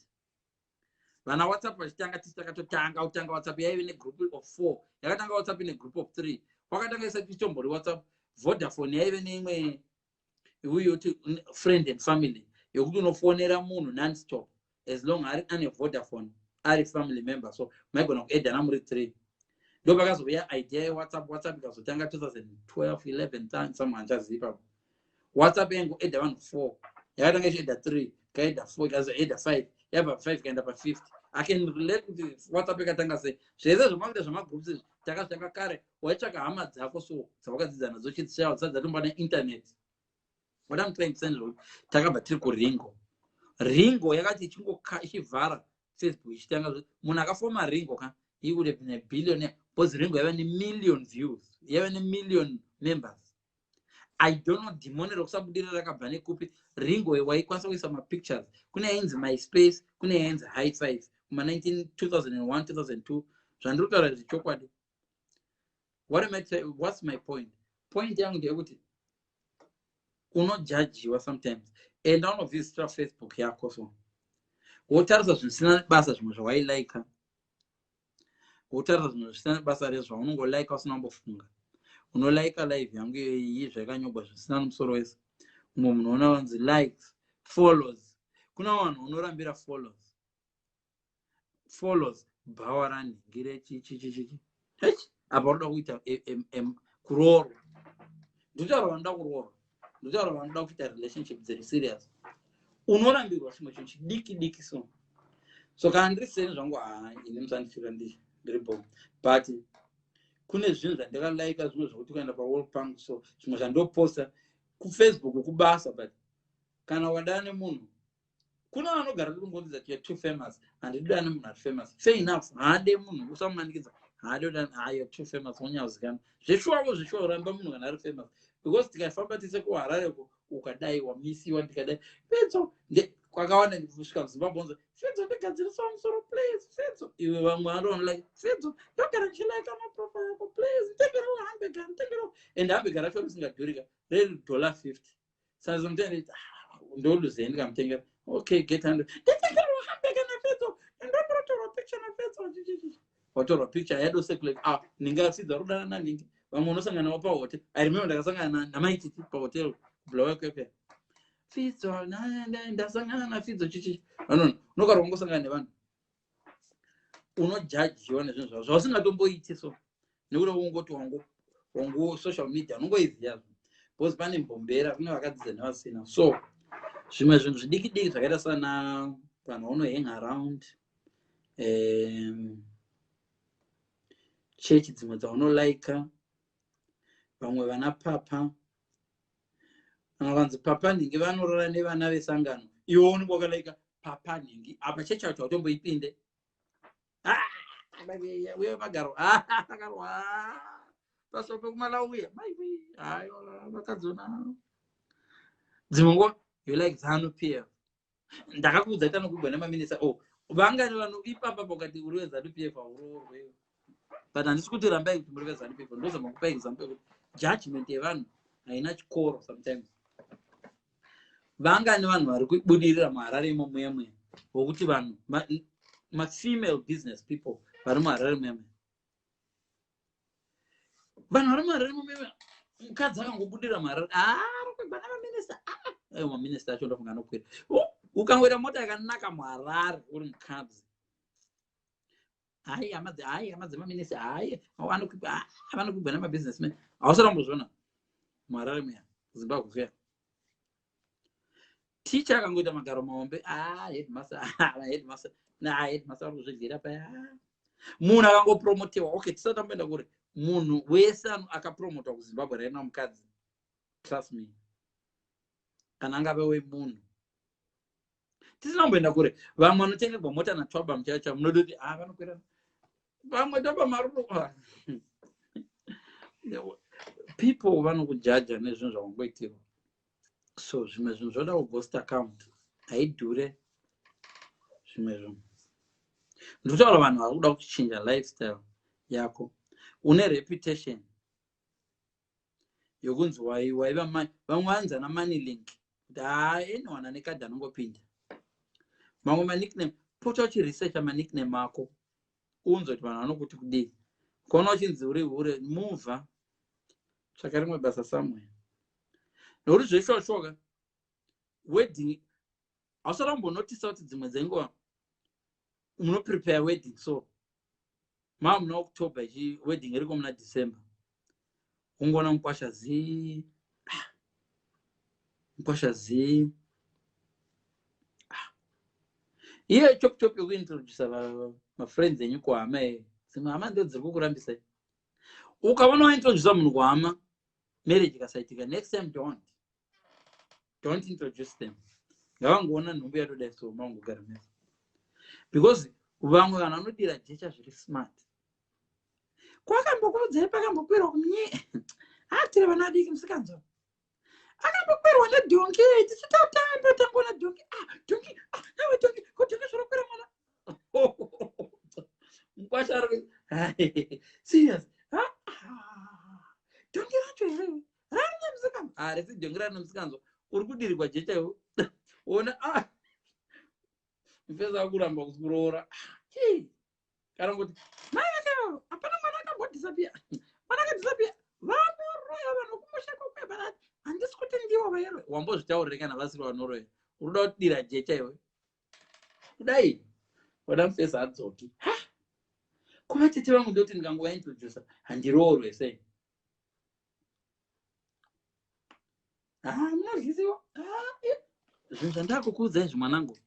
Vana WhatsApp vachitanga tichakatotanga utanga WhatsApp yaive negroup of 4, yakatanga WhatsApp ine group of 3. Wakatanga isati chitombori WhatsApp, Vodafone yaive neimwe uyoti friend and family yokuti unofonera munhu non-stop as long as ane Vodafone ari family member, so maigona kuedana muri 3. Ndo pakazouya idea yeWhatsApp ikazotanga 2012 11 samwe handichazivi. WhatsApp yangu edha vanhu 4, yakatanga ichiedha 3, kaedha 4, ikazoedha 5, yabva 5 kaenda pa50. I can relate kuti WhatsApp ikatanga sei. Zvese zvomakuita zvamagroups izvi takazvitanga kare, waitsvaka hama dzako so dzavakadzidza nadzo chitshawa dzisati dzatomba neinternet. What I'm trying to say is takabva tiri kuRingo yakati ichivhara Facebook ichitanga munhu akafoma Ringo he would have been a billionaire because Ringo yava ne1,000,000 views, yava ne1,000,000 members. I don't know demonero kusabudirira rakabva nekupi. Ringo waikwanisa kuisa mapictures, kune yainzi MySpace, kune yainzi High Five kuma 2001 2002. Zvandiri kutaura zvichokwadi. What's my point? Point yangu ndeyekuti unojajiwa sometimes and unovhizita Facebook yako so wotarisa zvisina basa zvimwe zvawailaika, wotarisa zvinhu zvisina basa rezvaunongolaika usina kumbofunga. Unolaika live yangu iyi zvakanyorwa zvisina musoro wese. Mumwe munhu unoona vanzi likes, follows. Kuna vanhu unorambira follows bhawa ranhingire chichichichi apa unoda kuita kuroorwa. Ndotaura vanoda kuroorwa, ndotaura vanoda kuita relationship dziri serious. Unorambirwa chimwe chinhu chidiki so kana ndiri seni zvangu ine musandifira ndiri bomb, but kune zvinhu zvandakalaika zvimwe zvokuti kuenda pawall punk so zvimwe zvandoposta kuFacebook kubasa. But kana wadana nemunhu, kuna vanogara kungonzi that you're too famous, handidana nemunhu ari famous. Fair enough, haade munhu usamumanikidza, haade kudana you're too famous wonyazikana. Zveshuwa uramba munhu kana ari famous, because tikafamba tise kuHarare ukadai wamisiwa ndikadai Fetso kwakawanda kusvika kuZimbabwe unzi Fetso ndegadzirisa musoro please Fetso. Iwe vamwe vanoti like Fetso ndogara ndichilaika maprofile yako please ndegerawo hamburger and hamburger racho risingadhurika reri $50. Saka zomutenda ndoluzei ndikamutengera okay get 100 nditengerawo hamburger naFetso ndotorwa picture naFetso chichichi watorwa picture yadoseculated ndingafidza rudana naningi. Vamwe unosangana nawo pahotel. I remember ndakasangana namaititi pahotel Black Cafe. Fitzo ndasangana naFitzo chichi. Unogara ungosangana nevanhu unojajiwa nezvinhu zvavo zvausingatomboiti so nekuti ungoti wangu social media unongoiziva. because pane mbombera kune vakadzi nevasina. So zvimwe zvinhu zvidiki diki zvakaita sana vanhu vauno hang around, chechi dzimwe dzaunolaika, vamwe vana papa, vanzi papa nhingi vanorora nevana vesangano, iwe unenge wakalaika papa nhingi apa chechi yacho hautomboipinde uye magaro paso pekumalawiya hayo vakadzona dzimwe nguva you like ZANU-PF. Ndakakuudza ita nokubwa nemaminista vangani vanhu ipapa pakati uri weZANU-PF haurorwe, but handisi kuti rambai kuti muri veZANU-PF. Ndozama kupa example yekuti judgment yevanhu haina chikoro. Sometimes vangani vanhu vari kubudirira muHarare imomo wokuti vanhu ma-female business people vari muHarare imomo, vanhu vari muHarare imomo, mukadzi akangobudirira muHarare rokwegwana maminista maminista acho ndofunga nokwira. Ukangoita mota yakanaka muHarare uri mukadzi, hama dzemaminista vanokugwa nemabusinessmen, hausarambozvona muHarare muya Zimbabwe. Teacher akangoita magaro maombe headmaster vari kuzvidyira paya. Munhu akangopromotewa, okay, tisati tamboenda kuri, munhu wese akapromotwa kuZimbabwe raina mukadzi, trust me, kana angave wemunhu. Tisina kumboenda kure, vamwe vanotengerwa mota naTwaba muchacha, munodoti vanokwira, vamwe Twaba maruru. People vanokujaja nezvinhu zvavangoitirwa. So zvimwe zvinhu zvoda kughost account, haidhure zvimwe zvinhu. Ndikutaura vanhu vari kuda kuchinja lifestyle yako. Une reputation yokunzi waiva vamwe vanzana money link, kuti anyone ane kadhi anongopinda. Mamwe manickname, pota uchiresearcha manickname ako unzwe kuti vanhu vanokuti kudii. Ukaona uchinzi uri muvha, tsvaka rimwe basa somewhere. Nokuti zveishoka wedding hausara kumbonotisa kuti dzimwe dzenguva munoprepare wedding, so muna October wedding iriko muna December, ungoona mukwashazi iye chop yekuintroduce mafriends enyu kuhama. Dzimwe hama ndo dziri kukurambisai. Ukaona waintroduce munhu kuhama, marriage ikasaitika, next time don't introduce them. Ngavangoona nhumbu yatodai so mangogara mesa, because vamwe vanhu vanodira jecha zviri smart. Kwakambokuudzai pakambokwirwa kumye tiri vana vadiki musikanzwa, akambokwirwa nedhongi, tichitotangona dhongi nawe dhongi kudhongi zvinokwira mwana mukwasha ari serious dhongi racho here rari nemusikanzwa resi dhongi rari nemusikanzwa uri kudirigwa jecha iwo ona mupeza kuramba kuroora kana kuti mai vake hapana mwana akambodisapia, mwana akadisapia, vanoroya vanhu kumushaka kwebara. Handisi kuti ndiwo vaero wambozvitaurire kana vasiri vanoroya, uruda kudira jecha iwe kudai wada mupeza adzoki kuva tete vangu ndoti ndingangovaintrodusa handiroorwe sei. Munozviziva zvinhu zvandakukuudzai zvimwanangu,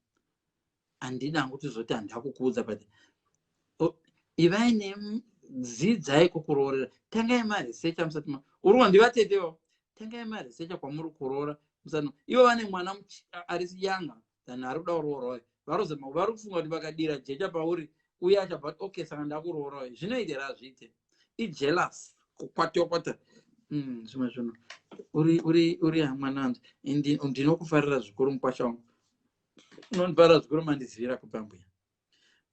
handida kuti zoti handakukuudza, but ivai nedzidzai kukuroorera. Tangai maresearcha musati uri wandivatetewo, tangai maresearcha kwamuri kuroora musati. Ivo vane mwana ari yanga than ari kuda kuroora, varozama vari kufunga kuti vakadira jecha pauri uye achabva okay saka ndakuroora, zvinoitira zviite ijealous kukwatiwa zvimwe zvinhu. Uri mwananzi, ndinokufarira zvikuru mukwasha wangu, unondifarira zvikuru mandizivira kupambuya.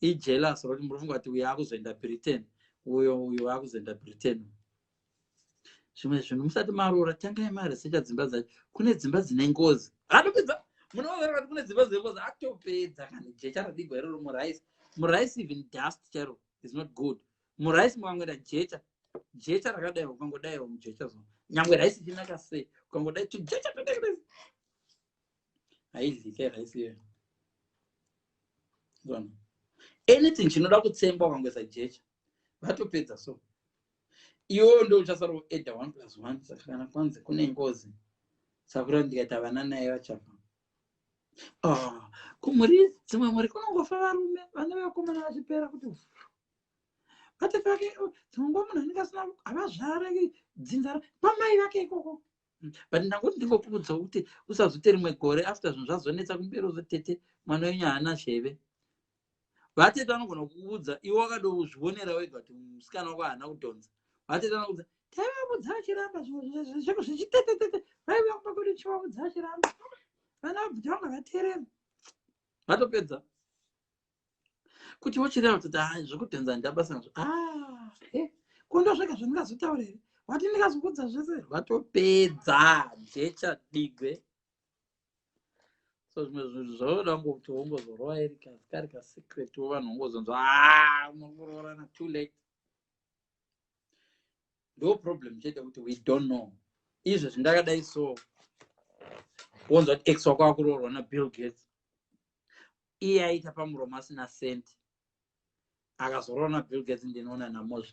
Ijealous kuti muri kufunga kuti uyo akuzoenda Britain, uyo akuzoenda Britain. Zvimwe zvinhu musati maroora, tangai maresearcha dzimba dzacho. Kune dzimba dzine ngozi, anopedza munoona kuti kune dzimba dzine ngozi, atopedza kana jecha radigwa iroro muraisi even dust charo is not good. Muraisi mukangoenda jecha rakadai ukangodaiwo mujecha zo nyangwe raisi chinaka sei ukangodai tujecha todai haidlike raisi iyo. Anything chinoda kutsengwa ukangoisa jecha vatopedza. So iwo ndo uchasara kuedha 1+1 saka kana kwanzi kune ngozi sakura ndikaita vana naye vachafa kumuri dzimwe muri kunongofa varume vana vakomana vachipera kuti ati pake dzimwe nguva munhu anenge asina havazvareki dzinza pamai vake ikoko but ndangoti ndingokudza kuti usazote rimwe gore after zvinhu zvazonetsa kumberi uzotete mwana wenyu haana zheve vatete vanogona kuudza iwe wakadozvionera wega kuti musikana wako haana kudhonza vatete vanoudza taivakudza vachiramba zvichitetete vaiva kupa kuti chivakudza vachiramba vana vabvuta vanga vateerera vatopedza kuti wochireva kuti zvekudhonza ndabasa nazvo kondo zvega zvandingazotaurere wati ndingazokudza zvese vatopedza jecha digwe so zvimwe zvinhu zvoda ngokuti wongozorova erika kari kasecret vanhu wongozonzwa unokurorana too late ndo problem chete kuti we don't know izvo zvindakadai so wonzwa kuti ex wako akurorwa nabill gates iye aita pamuromo asina senti akazorora nabill gates ndinoona namozvo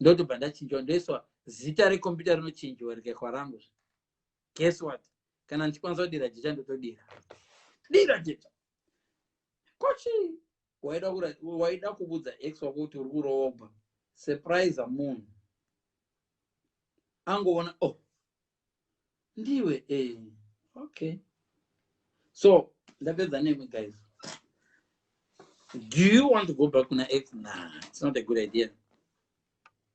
ndotobva ndachinjwa ndoiswa zita rekombiyuta rinochinjwa rikekwa rangu guess what kana ndichikwanisa kudira jecha ndotodira dira jecha kochi waida kubudza ex wako kuti uri kuroogwa surprise munhu angoona ndiwe okay so ndapedza nemi guys. Do you want to go back kuna ex? Nah, it's not a good idea.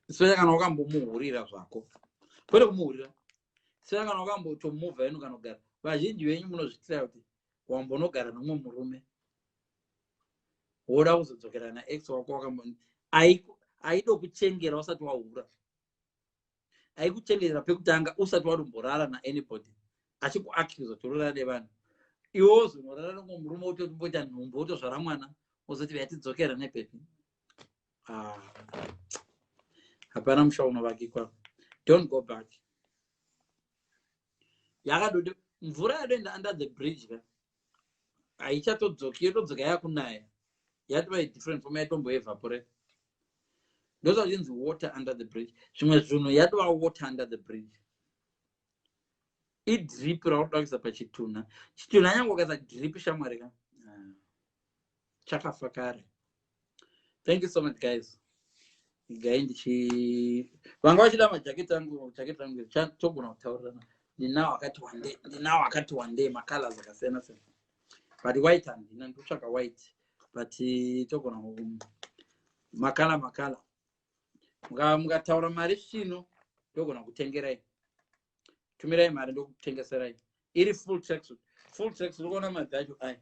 Especially kana wakambomuhurira zvako kwete kumuhurira saka kana wakambotomuvha inu kanogara vazhinji venyu munozvitira kuti wambonogara nomwe murume woda kuzodzokera naex wako wakamboni aido kuchengera usati wahura aikuchengerera pekutanga usati wadomborara naanybody achikuaccuse torora nevanhu iwe wozonorara nomwe murume utotomboita nhumbu utozvara mwana uzoti vyatidzokera nepepi hapana musha unovakikwa. Don't go back. Yakadodi mvura yadoenda under the bridge ka haichatodzoki yotodzoka yakunaya yatova different from yatombo evaporate. Ndoza kuchinzi water under the bridge. Zvimwe zvinhu yatova water under the bridge. Idrip raudakisa pachituna. Chituna nyangu kaza drip shamwari ka. Chakafa kare. Thank you so much guys. Gaindi vanga vachida majaketi angu togona kutaurana ndinawo akati wande makala zakasiyana siyana but white handina ndotsvaka white but togona makala mukataura mari zvino togona kutengerai tumirai mari ndokutengeserai iri full tracksuit unoona madhacho ai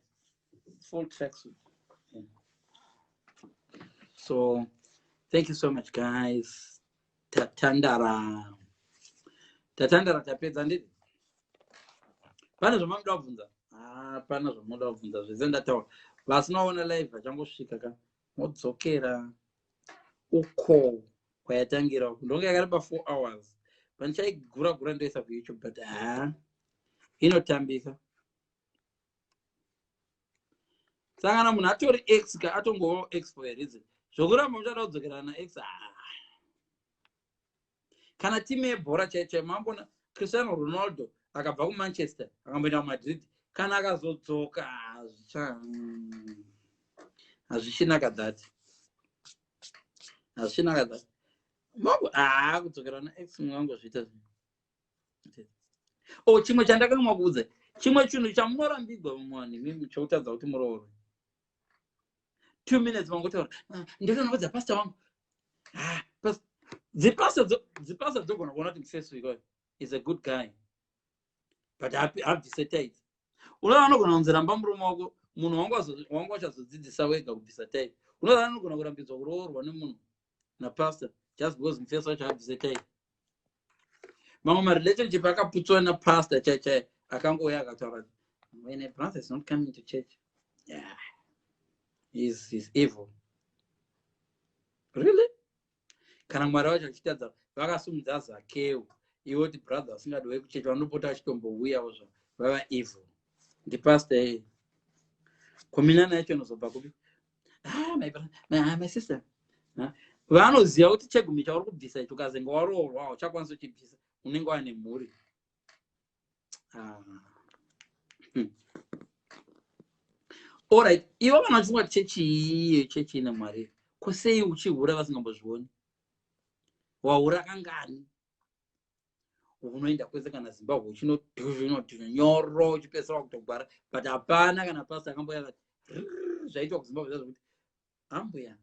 full tracksuit. So thank you so much guys. Tatandara tapedza ndiri pana zvamunoda kubvunza pana zvamunoda kubvunza zvese ndataura vasinaona live vachangosvika ka modzokera uko kwayatangira ndonge yakareba 4 hours pandichaigura ndoisa kuyoutube but inotambika sangana munhu atori x ka atongovawo x for a reason zvokuramba muchada kudzokera nax kana timu yebhora chaichai mambona Cristiano Ronaldo akabva kuManchester akamboenda kuMadrid kana akazodzoka hazvichinaka dhati mambo kudzokera nax mungangozviita chimwe chandakamwa kuudza chimwe chinhu chamunorambigwa mumwani mimi chokutadza kuti muroorwe 2 minutes mangotaura ndinoona kudza pastor wangu dzipastor dzogona kuona kuti first week is a good guy but habvisataite unoona anogona kunziramba murume wako munhu wangu wachazodzidzisa wega kubvisataite unoona anogona kurambidzwa kuroorwa nemunhu napastor just because mufirst wacho habvisataite mamwe marelationship akaputswa napastor chaichai akangouya akataura when a brother is not coming to church he's evil. Really? Kana mwari wacho achitadza vakasumudza zakeu iwe kuti brother asingadiwe kuchechi vanopota achitombouyawo zva vava evil ndipastor kominana yacho inozobva kupi my sister vanoziva kuti chegumi chauri kubvisa icho ukazenga waroorwa uchakwanisa kuchibvisa unenge wane mhuri. Alright, ivo kana uchifungwa chechi ine mwari kusei uchihura vasingambozvioni? Wahura kangani? Unoenda kwese kana Zimbabwe uchinonyoro uchipesera kutogwara, but hapana kana pasi akamboya zvaitwa kuZimbabwe zvazokuti ambuya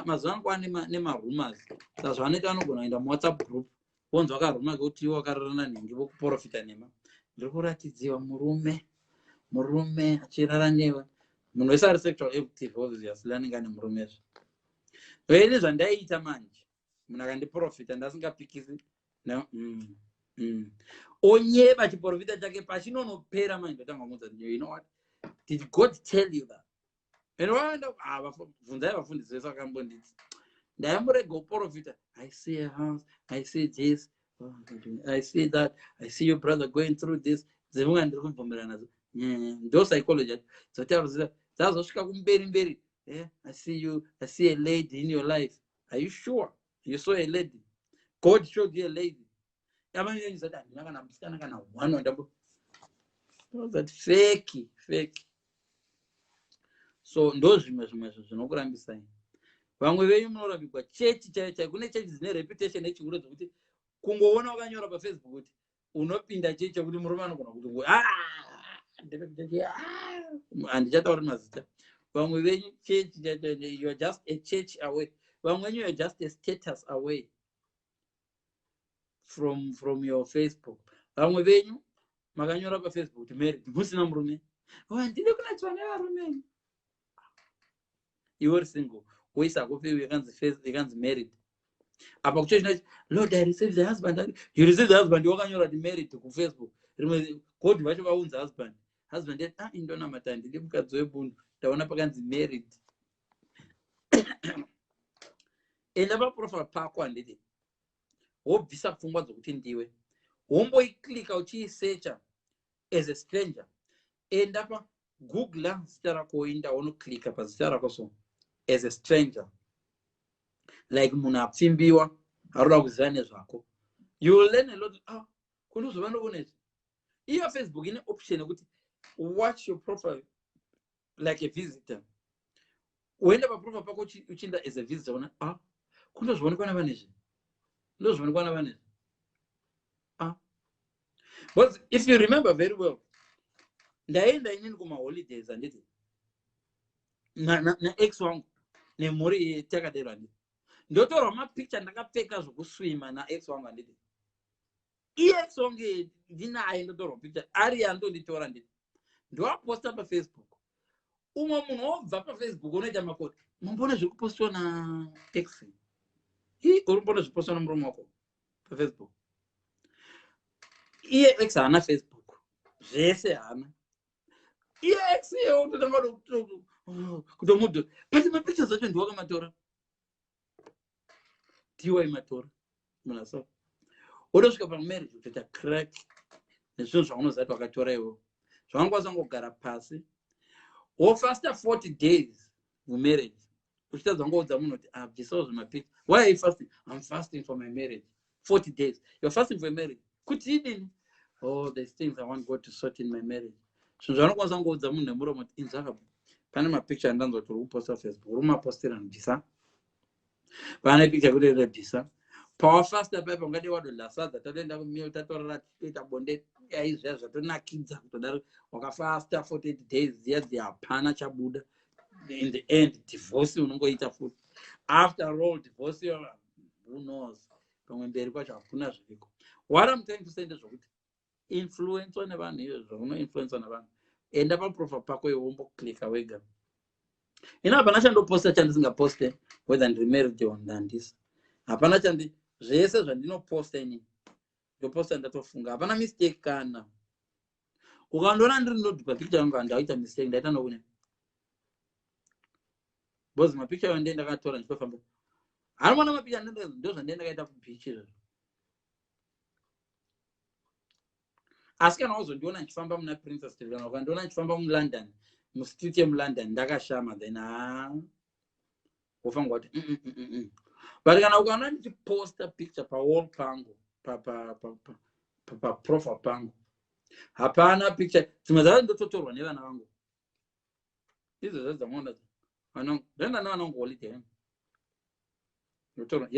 mazuva ano kwane nemarumors saka zvanoita vanogona kuenda muWhatsApp group vonzi vakaruma kuti ivo vakararana nhingi vokuprofita nema. Ndiri kuratidziwa murume achirara newe munhu wese ari sexual active obviously anenge ane murumezvo. Ini zvandaiita manje munhu akandiprofita ndasingapikisi onyeba chiprofita chake pachinonopera manje ndotanga kumuudza you know what, did God tell you that? And waenda bvunzai vafundisi vese vakambonditi ndaimborega kuprofita, I see a house, I see this, I see that, I see your brother going through this. Dzimwe ndiri kubvumirana nadzo ndo psychology dzotaura dzazosvika kumberi. I see a lady in your life. Are you sure you saw a lady? God showed you a lady. Fake. So ndo zvimwe zvinokurambisai. Vamwe venyu munorambirwa chechi chaiyo. Kune chechi dzine reputation yechihuro dzokuti kungoona wakanyora paFacebook kuti unopinda chechi kuti murume anogona kuti handichatauri mazita. Vamwe venyu chechi chaiyo, you are just a church away. Vamwe venyu you are just a status away from your Facebook. Vamwe venyu makanyora paFacebook kuti married musina murume. Ndine kunatswa nevarume. You are single. Waisa kufi yakanzi married. Apa kuchochina Lord, I received the husband. You received the husband wakanyora kuti married ku Facebook. Rimwe God vacho vaunza husband. Husband yet indona matandi ndi mukadzi webundu. Taona pakanzi married. Enda pa profile pako andidi. Wobvisa pfungwa dzokuti ndiwe. Womboiklika uchiisearcha as a stranger. Enda pa Google zita rako inda wonoklika pa zita rako so as a stranger. Like munhu apfimbiwa haruda kuziva nezvako. You will learn a lot. Kunozova ndokunezi. Iyo Facebook ine option yekuti watch your profile like a visitor. Uenda pa profile pako uchinda as a visitor una kunozvoonekwa navanezvi. Ndozvoonekwa navanezvi. But if you remember very well, ndaenda inini kuma holidays anditi na ex wangu nemhuri takadero anditi ndotorwa mapicture ndakapfeka zvokuswima na ex wangu anditi ex wangu ndinaye ndotorwa picture ari andonditora nditi ndoaposta paFacebook. Umwe munhu obva paFacebook unoita makoti mumbona zviri kupostwa na ex uri mbona zvipostwa nomurume wako paFacebook. Iye ex haana Facebook zvese haana. Yes, kutomudo but mapictures acho ndiwakamatora tiwaimatora munhu so wodosvika pamarriage kutoita crack nezvinhu zvaunozati wakatora iwo zvavangokwanisa kungogara pasi wofasta 40 days mumarriage uchitadza ngoudza munhu kuti bvisawo zvemapicture. Why are you fasting? I'm fasting for my marriage. 40 days you're fasting for your marriage kuti idini? There's things I want God to sort in my marriage. Zvinhu zvanokwanisa ngoudza munhu nemuromo kuti inzvaka pane mapicture andanzwa kuti uri kuposta Facebook uri mapostera ndibvisa. Pane picture kuti rebvisa. Pawafasta paipa ungade wadodla sadza tatoenda kumiro tatorara toita bonde yaizviya zvatonakidza kutodaro wakafasta 48 days dziya hapana chabuda. In the end divorce unongoita futi. After all divorce who knows pamwe mberi kwacho hakuna zviriko. What I'm trying to say ndezvokuti influence nevanhu iyo zvauno influence navanhu enda paprofile pako iwe womboklika wega. Ina hapana chandoposta chandisingaposte whether ndiri married or ndandisi. Hapana zvese zvandinoposta ini ndoposta ndatofunga hapana mistake kana ukandoona ndiri ndodhipa picture yangu handaita mistake ndaita nokune bozi mapicture yande ndakatora ndichifamba harimona mapicture ndo zvandendakaita kubeach izvozvo. Asi kana wazondiona ndichifamba muna Princess Street kana ukandiona ndichifamba muLondon mustreet yemuLondon ndakashama then wofanga kuti but kana ukaona ndichiposta picture pawall pangu profile pangu hapana picture dzimwe dzacho ndototorwa nevana vangu idzo dzadzamona vanangu ndenda nevanangu holiday ndotorwa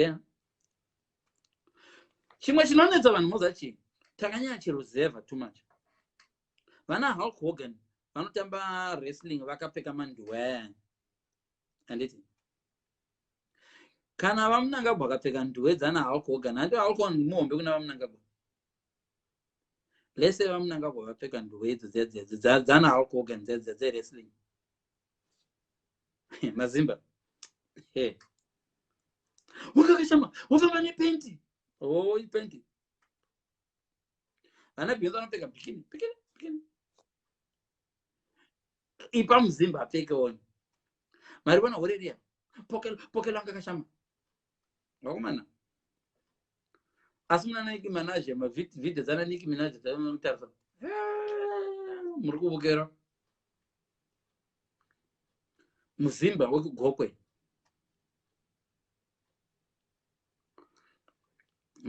chimwe chinonetsa vanhu mozachi takanyanya chiruzeva too much vana Hulk Hogan vanotamba wrestling vakapfeka manduwe handiti kana vamunangagwa akapfeka nduwe dzana Hulk Hogan handi Hulk Hogan muhombe kuna vamunangagwa lese vamunangagwa vakapfeka nduwe idzo dzana Hulk Hogan wrestling mazimba wakakashama wafamba nepenti ipenti vana Beyonce vanopfeka bikini ipa muzimba apfeke oni mari vana horeria poke langa kashama vakomana asi muna Nicki Minaj mavideo dzana Nicki Minaj dzanotarisa muri kuvukera muzimba wekugokwe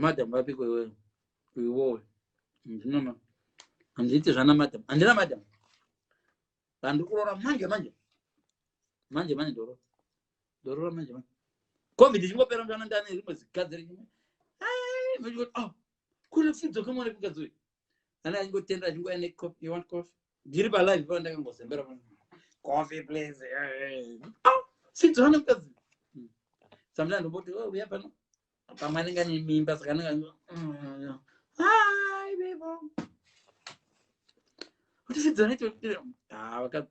madam vapikwe iwowe ndinoma handiti zvana madam handina madam vandiri kurora manje ndorora manje covid chingopera mtana ndane rimwe zigadzire rimwe kune fidzo kamwana kugadzire ana achingotenda achingoya necoffee you want coffee ndiri palive pa ndakangozembera coffee please fidzo ana kugadzire samtana ndomboti uya pano pamanenga nemimba saka nanga hi baby what is it that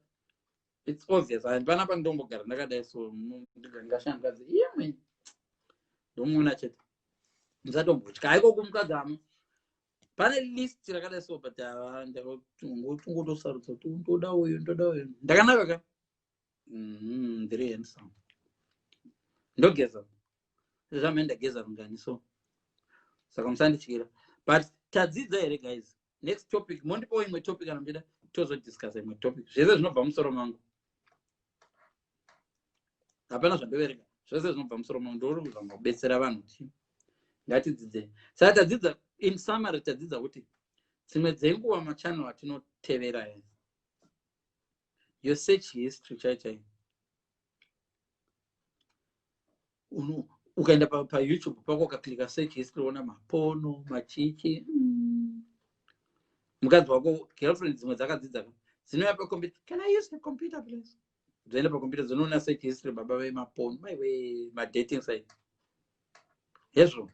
it's obvious handipana pandombogara ndakadai so ndikangashangazve iye ndomuna chete ndisatombotya haiko kumukadzi amo pane list rakadai so but ndakatungotosarudza kuti ndoda uyu ndakanaka ka ndiri handsome ndogeza zvame ndageza rungani so saka musandityira but tadzidza here guys next topic mondipo imwe topic kana muchida tozodiscussa imwe topic zvese zvinobva musoro mangu hapana zvandovereka zvese zvinobva musoro mangu ndori kuzama kubetsera vanhu kuti ngatidzidze saka tadzidza in summary tadzidza kuti dzimwe dzenguva machannel atinotevera your search history chaichai ukaenda payoutube pako ukaklika search history uona mapono machichi mukadzi wako girlfriend dzimwe dzakadzidza dzinoya pacomputer can I use the computer please dzoenda pacomputer dzinoona search history baba vemapono maiwe madating site hezvo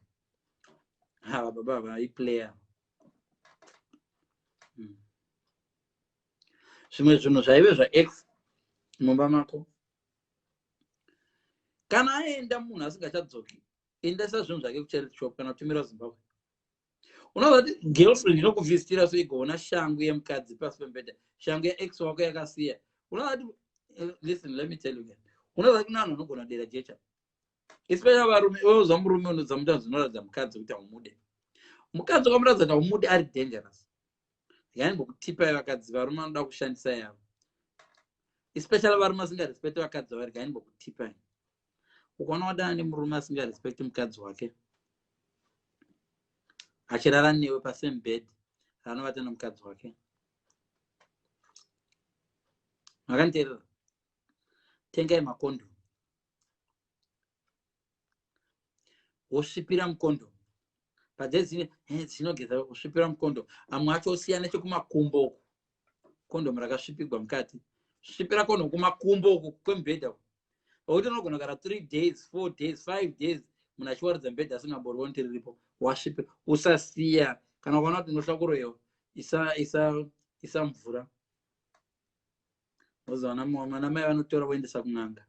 hava baba vaiplayer zvimwe zvinhu zvaive zvax mumba mako kana aenda munhu asingachadzoki endesa zvinhu zvake kucharity shop kana kutumira Zimbabwe unoziva kuti girlfriend inokuvhistira so igoona shangu yemukadzi pasi pembedha shangu yax wako yakasiya unoziva kuti listen let me tell you again unoziva kuti vanhu vanogona dera jecha especially varume oza murume unodza mutanzi unoratidza mukadzi kuti haumude mukadzi ukamuratidza kuti haumude ari dangerous yani mbokutipai vakadzi varume vanoda kushandisa yavo especially varume asingarespecti vakadzi vari yani mbokutipai ukaona wadana nemurume asingarespecti mukadzi wake achirara newe pasame bed ranovata nomukadzi wake makaniteerera tengai makondo wosvipira mukondo padzedzine dzinogeza kusvipira mukondo amwe acho osiya nechekumakumbo uku kondomu rakasvipigwa mukati svipira kondomu kumakumbo uku kwemubhedha uku okuti unogona kugara 3 days 4 days 5 days munhu achiwaridza mubhedha asingamboriwo kuti riripo wasvipira usasiya kana ukaona kuti unohlakuroyewo isa mvura oziva mana mai vanotora voendesa kun'anga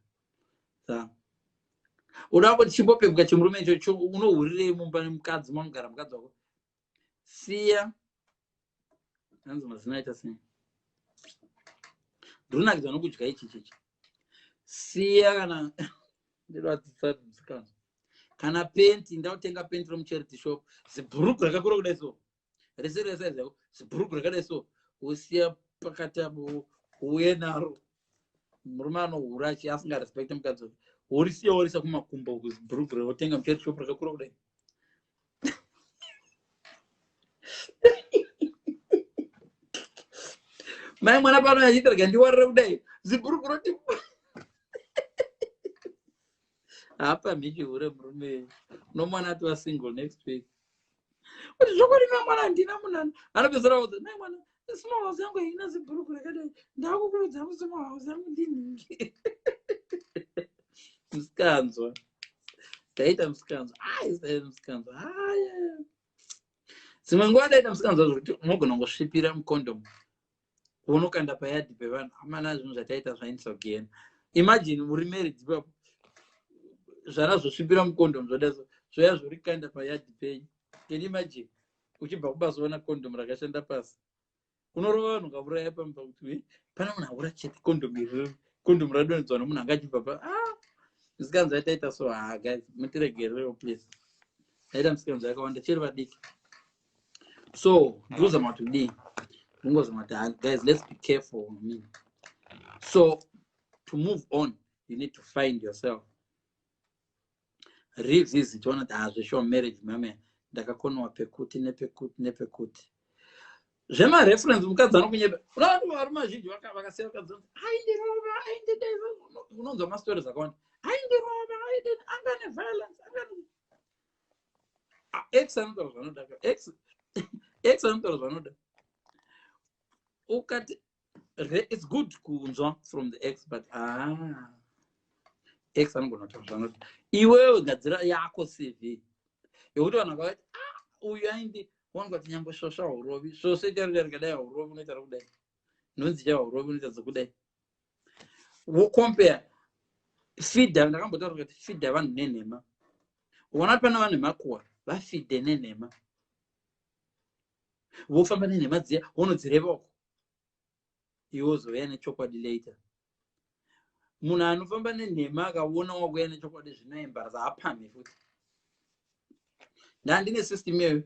uda kuti chimbopepuka chimurume ichocho unohurirei mumba nemukadzi manogara mukadzi wako siya anzi mazina aita sei ndinonakidzwa nokudya ichichichi siya kana ndinoadzisadzisikana kana penti ndautenga penti romucharity shop zibhuruku rakakura kudai so reseresize yako zibhuruku rakadai so usiya pakati abo uye naro murume anohura asingarespecti mukadzi wake worisa kumakumbo kuzibhurugure wotenga mucheri shopu rakakura kudai. Mai mwana pano achiita rega ndiwarire kudai zibhurugure roti hapa michihure murume nomwana ati single next week. Kuti zvokwadi mwana handina munhu anopedzera kuti mai mwana small house yangu haina zibhurugure rakadai ndakukuudza kuti small house yangu ndinhingi. Musikanzwa taita musikanzwa musikanzwa dzimwe nguva daita musikanzwa zvokuti unogona kungosvipira mukondomu unokanda payadhi pevanhu amana zvinhu zvataita zvainzogena. Imagine uri married ipapo zvarazvosvipira mukondomu zvodaso zvoya zvori kanda payadhi penyu. Can you imagine uchibva kubasa uona kondomu rakashanda pasi unorova vanhu kauraya pamba kuti pana munhu aura chete kondomu radonedzwa nomunhu anga achibva pa musikanzwa taita so guys mutiregererewo please. Taita musikanzwa yakawanda chiri vadiki. So ndozama kuti kudii ndingozama kuti guys let's be careful. So to move on you need to find yourself. Revisit one that has a show marriage mame ndakakonawa pekuti nepekuti zvema reference mukadzi anokunyeba unavanhu vari mazhinji vakasiya vakadzi aindirova aindideva unonzwa mastori akawanda aindirova angane violence angane ex anotaura zvanoda ex anotaura zvanoda ukati it's good kunzwa from the ex but ex anogona kutaura zvanoda iwewe gadzira yako CV yekuti vanhu vakati uyu aindi wangati nyangwe shosha haurovi zvose rikadai haurovi unoita kudai nonzi cha haurovi unoita dzokudai wocompare fidha. Ndakambotaura kuti fidha vanhu nenhema uona pana vanhu makuwa vafidhe nenhema vofamba nenhema dziya wonodzireva uko iwe uzouya nechokwadi later. Munhu anofamba nenhema akaona wakuya nechokwadi zvinoembarasa hapamhi futi. Ndandine system iyoyo